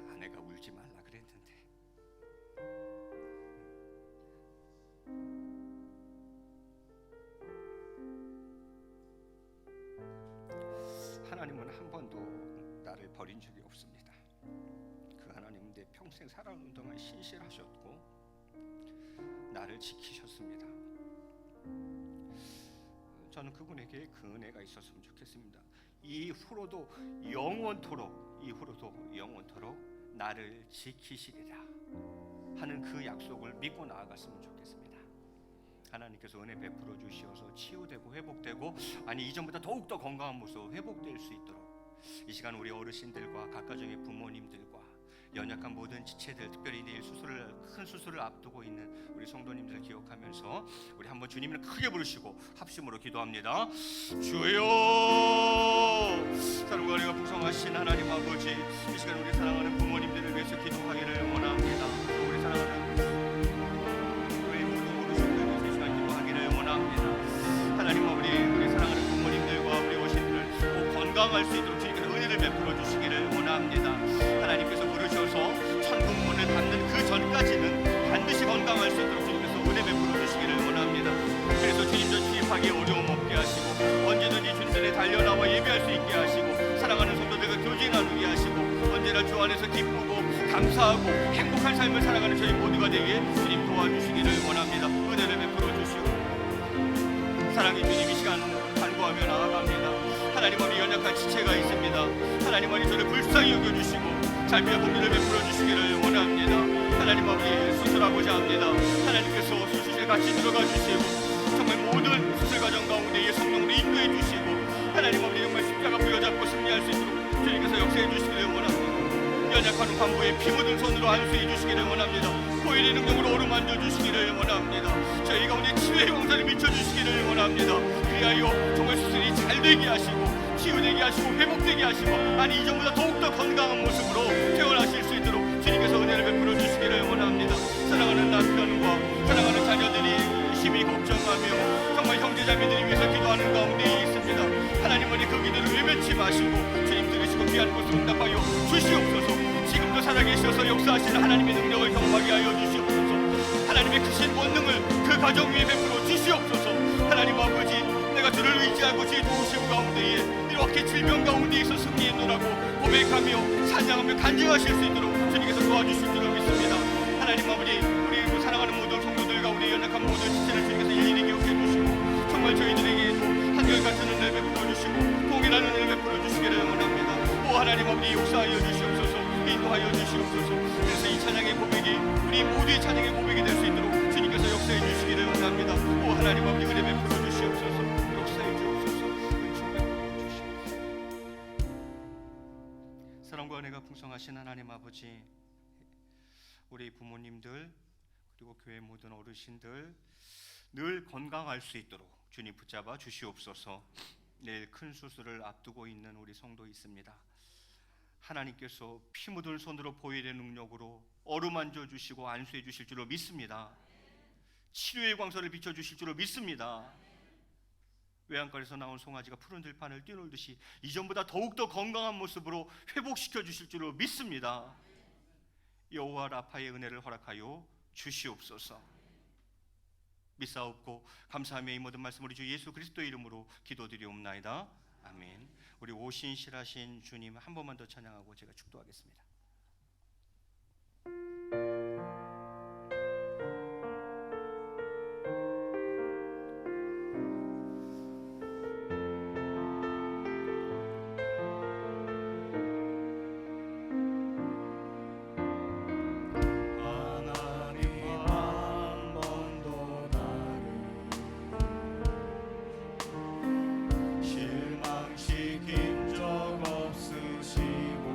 아내가 울지 말라 그랬는데 하나님은 한 번도 나를 버린 적이 없습니다. 그 하나님은 내 평생 살아오는 동안 신실하셨고 나를 지키셨습니다. 저는 그분에게 그 은혜가 있었으면 좋겠습니다. 이후로도 영원토록 나를 지키시리라 하는 그 약속을 믿고 나아갔으면 좋겠습니다. 하나님께서 은혜 베풀어 주시어서 치유되고 회복되고, 아니 이전보다 더욱더 건강한 모습 회복될 수 있도록 이 시간 우리 어르신들과 각가정의 부모님들과 연약한 모든 지체들, 특별히 내일 큰 수술을 앞두고 있는 우리 성도님들을 기억하면서 우리 한번 주님을 크게 부르시고 합심으로 기도합니다. 주여, 사랑과 은혜가 풍성하신 하나님 아버지, 이 시간 우리 사랑하는 부모님들을 위해서 기도하기를 원합니다. 우리 사랑하는 우리 모든 어르신들을 위해서 이 시간 기도하기를 원합니다. 하나님 아버지, 우리 사랑하는 부모님들과 우리 어르신들을 꼭 건강할 수 있도록 주님께서 은혜를 베풀어 주시기를 원합니다. 하나님께서 부르셔서 천국 문을 닫는 그 전까지는 반드시 건강할 수 있도록 주님께서 은혜 베풀어 주시기를 원합니다. 그래서 주님 전 주입하기 어려움 없게 하시고, 언제든지 주님께 달려나와 예배할 수 있게 하시고, 사랑하는 성도들과 교제 나누게 하시고, 언제나 주 안에서 기쁘고 감사하고 행복한 삶을 살아가는 저희 모두가 되게 주님 도와주시기를 원합니다. 은혜를 베풀어 주시고, 사랑의 주님, 이 시간 간구하며 나아갑니다. 하나님 아버지, 연약한 지체가 있습니다. 하나님 아버지, 저를 불쌍히 여겨주시고 자비와 공의를 베풀어 주시기를 원합니다. 하나님 아버지, 수술하고자 합니다. 하나님께서 수술실에 같이 들어가 주시고 정말 모든 수술 과정 가운데 성령으로 인도해 주시고, 하나님 아버지 정말 십자가 부여잡고 승리할 수 있도록 주님께서 역사해 주시기를 원합니다. 연약한 관부에 피 묻은 손으로 안수해 주시기를 원합니다. 보일의 능력으로 어루만져 주시기를 원합니다. 저희 가운데 치유의 공사를 비춰주시기를 원합니다. 그리하여 정말 수술이 잘 되게 하시고 치유되게 하시고 회복되게 하시고, 아니 이전보다 더욱더 건강한 모습으로 태어나실 수 있도록 주님께서 은혜를 베풀어 주시기를 원합니다. 사랑하는 남편과 사랑하는 자녀들이 심히 걱정하며 정말 형제자매들이 위해서 기도하는 가운데 있습니다. 하나님 아버지, 그 기도를 외면치 마시고 주님 들으시고 귀한 것을 응답하여 주시옵소서. 지금도 살아계셔서 역사하시는 하나님의 능력을 경험하게 하여 주시옵소서. 하나님의 크신 권능을 그 가정 위에 베풀어 주시옵소서. 하나님 아버지, 내가 주를 의지하고 주의 도우심 가운데에 이렇게 질병 가운데에서 승리했노라고 고백하며 찬양하며 간증하실 수 있도록 주님께서 도와주실 줄을 믿습니다. 하나님 아버지, 우리 사랑하는 모든 성도들 가운데 연약한 모든 지체를 주님께서 일일이 기억해 주시고 정말 저희들에게도 한결같은 은혜를 베풀어 주시고 동일한 은혜를 베풀어 주시기를 원합니다. 오 하나님 아버지, 역사하여 주시옵소서. 인도하여 주시옵소서. 그래서 이 찬양의 고백이 우리 모두의 찬양의 고백이 될 수 있도록 주님께서 역사해 주시기를 원합니다. 오 하나님 아버지, 은혜 베풀어 주시옵소서. 역사해 주옵소서. 은총 베풀어 주시옵소서. 사랑과 은혜가 풍성하신 하나님 아버지, 우리 부모님들 그리고 교회 모든 어르신들 늘 건강할 수 있도록 주님 붙잡아 주시옵소서. 내일 큰 수술을 앞두고 있는 우리 성도 있습니다. 하나님께서 피 묻은 손으로 보혈의 능력으로 어루만져 주시고 안수해 주실 줄로 믿습니다. 치료의 광선을 비춰 주실 줄로 믿습니다. 외양간에서 나온 송아지가 푸른 들판을 뛰놀듯이 이전보다 더욱더 건강한 모습으로 회복시켜 주실 줄로 믿습니다. 여호와 라파의 은혜를 허락하여 주시옵소서. 믿사옵고 감사하며 이 모든 말씀 우리 주 예수 그리스도의 이름으로 기도드리옵나이다. 아멘. 우리 오신실하신 주님 한 번만 더 찬양하고 제가 축도하겠습니다. 실망시킨 적 없으시고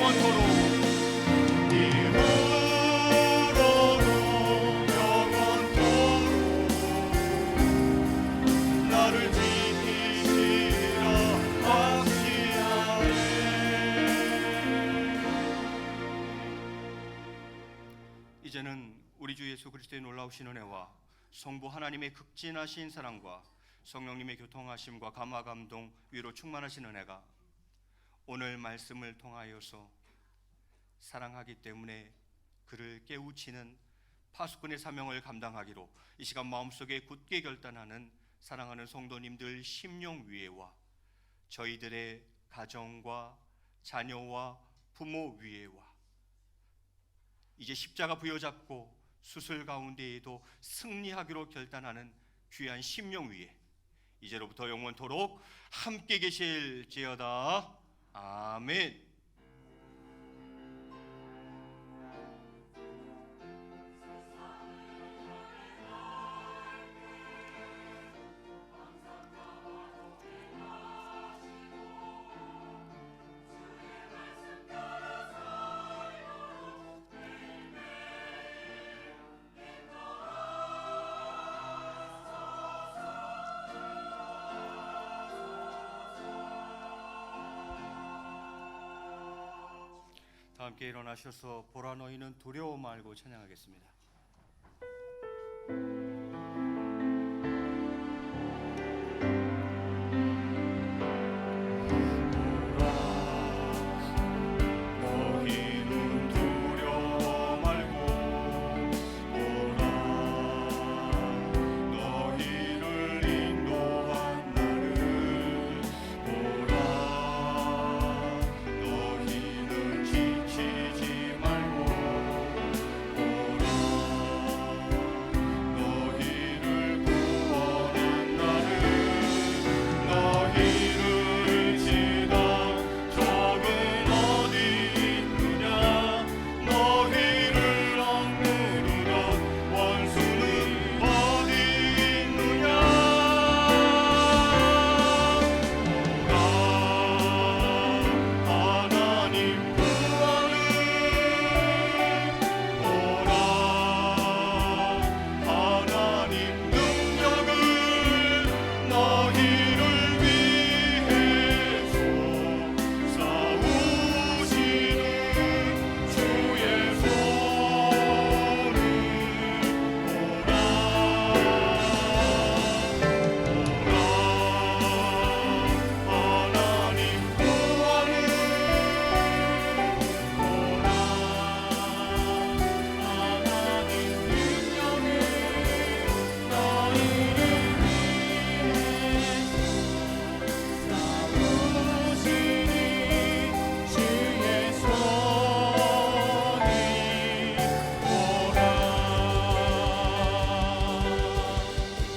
영원토록 이후로도 영원토록 나를 지키시라 확신하네. 이제는 우리 주 예수 그리스도의 놀라우신 은혜와 성부 하나님의 극진하신 사랑과 성령님의 교통하심과 감화 감동 위로 충만하신 은혜가 오늘 말씀을 통하여서 사랑하기 때문에 그를 깨우치는 파수꾼의 사명을 감당하기로 이 시간 마음속에 굳게 결단하는 사랑하는 성도님들 심령 위에와 저희들의 가정과 자녀와 부모 위에와 이제 십자가 부여잡고 수술 가운데에도 승리하기로 결단하는 귀한 심령 위에 이제로부터 영원토록 함께 계실지어다. 아멘. 다 함께 일어나셔서 보라 너희는 두려워 말고 찬양하겠습니다.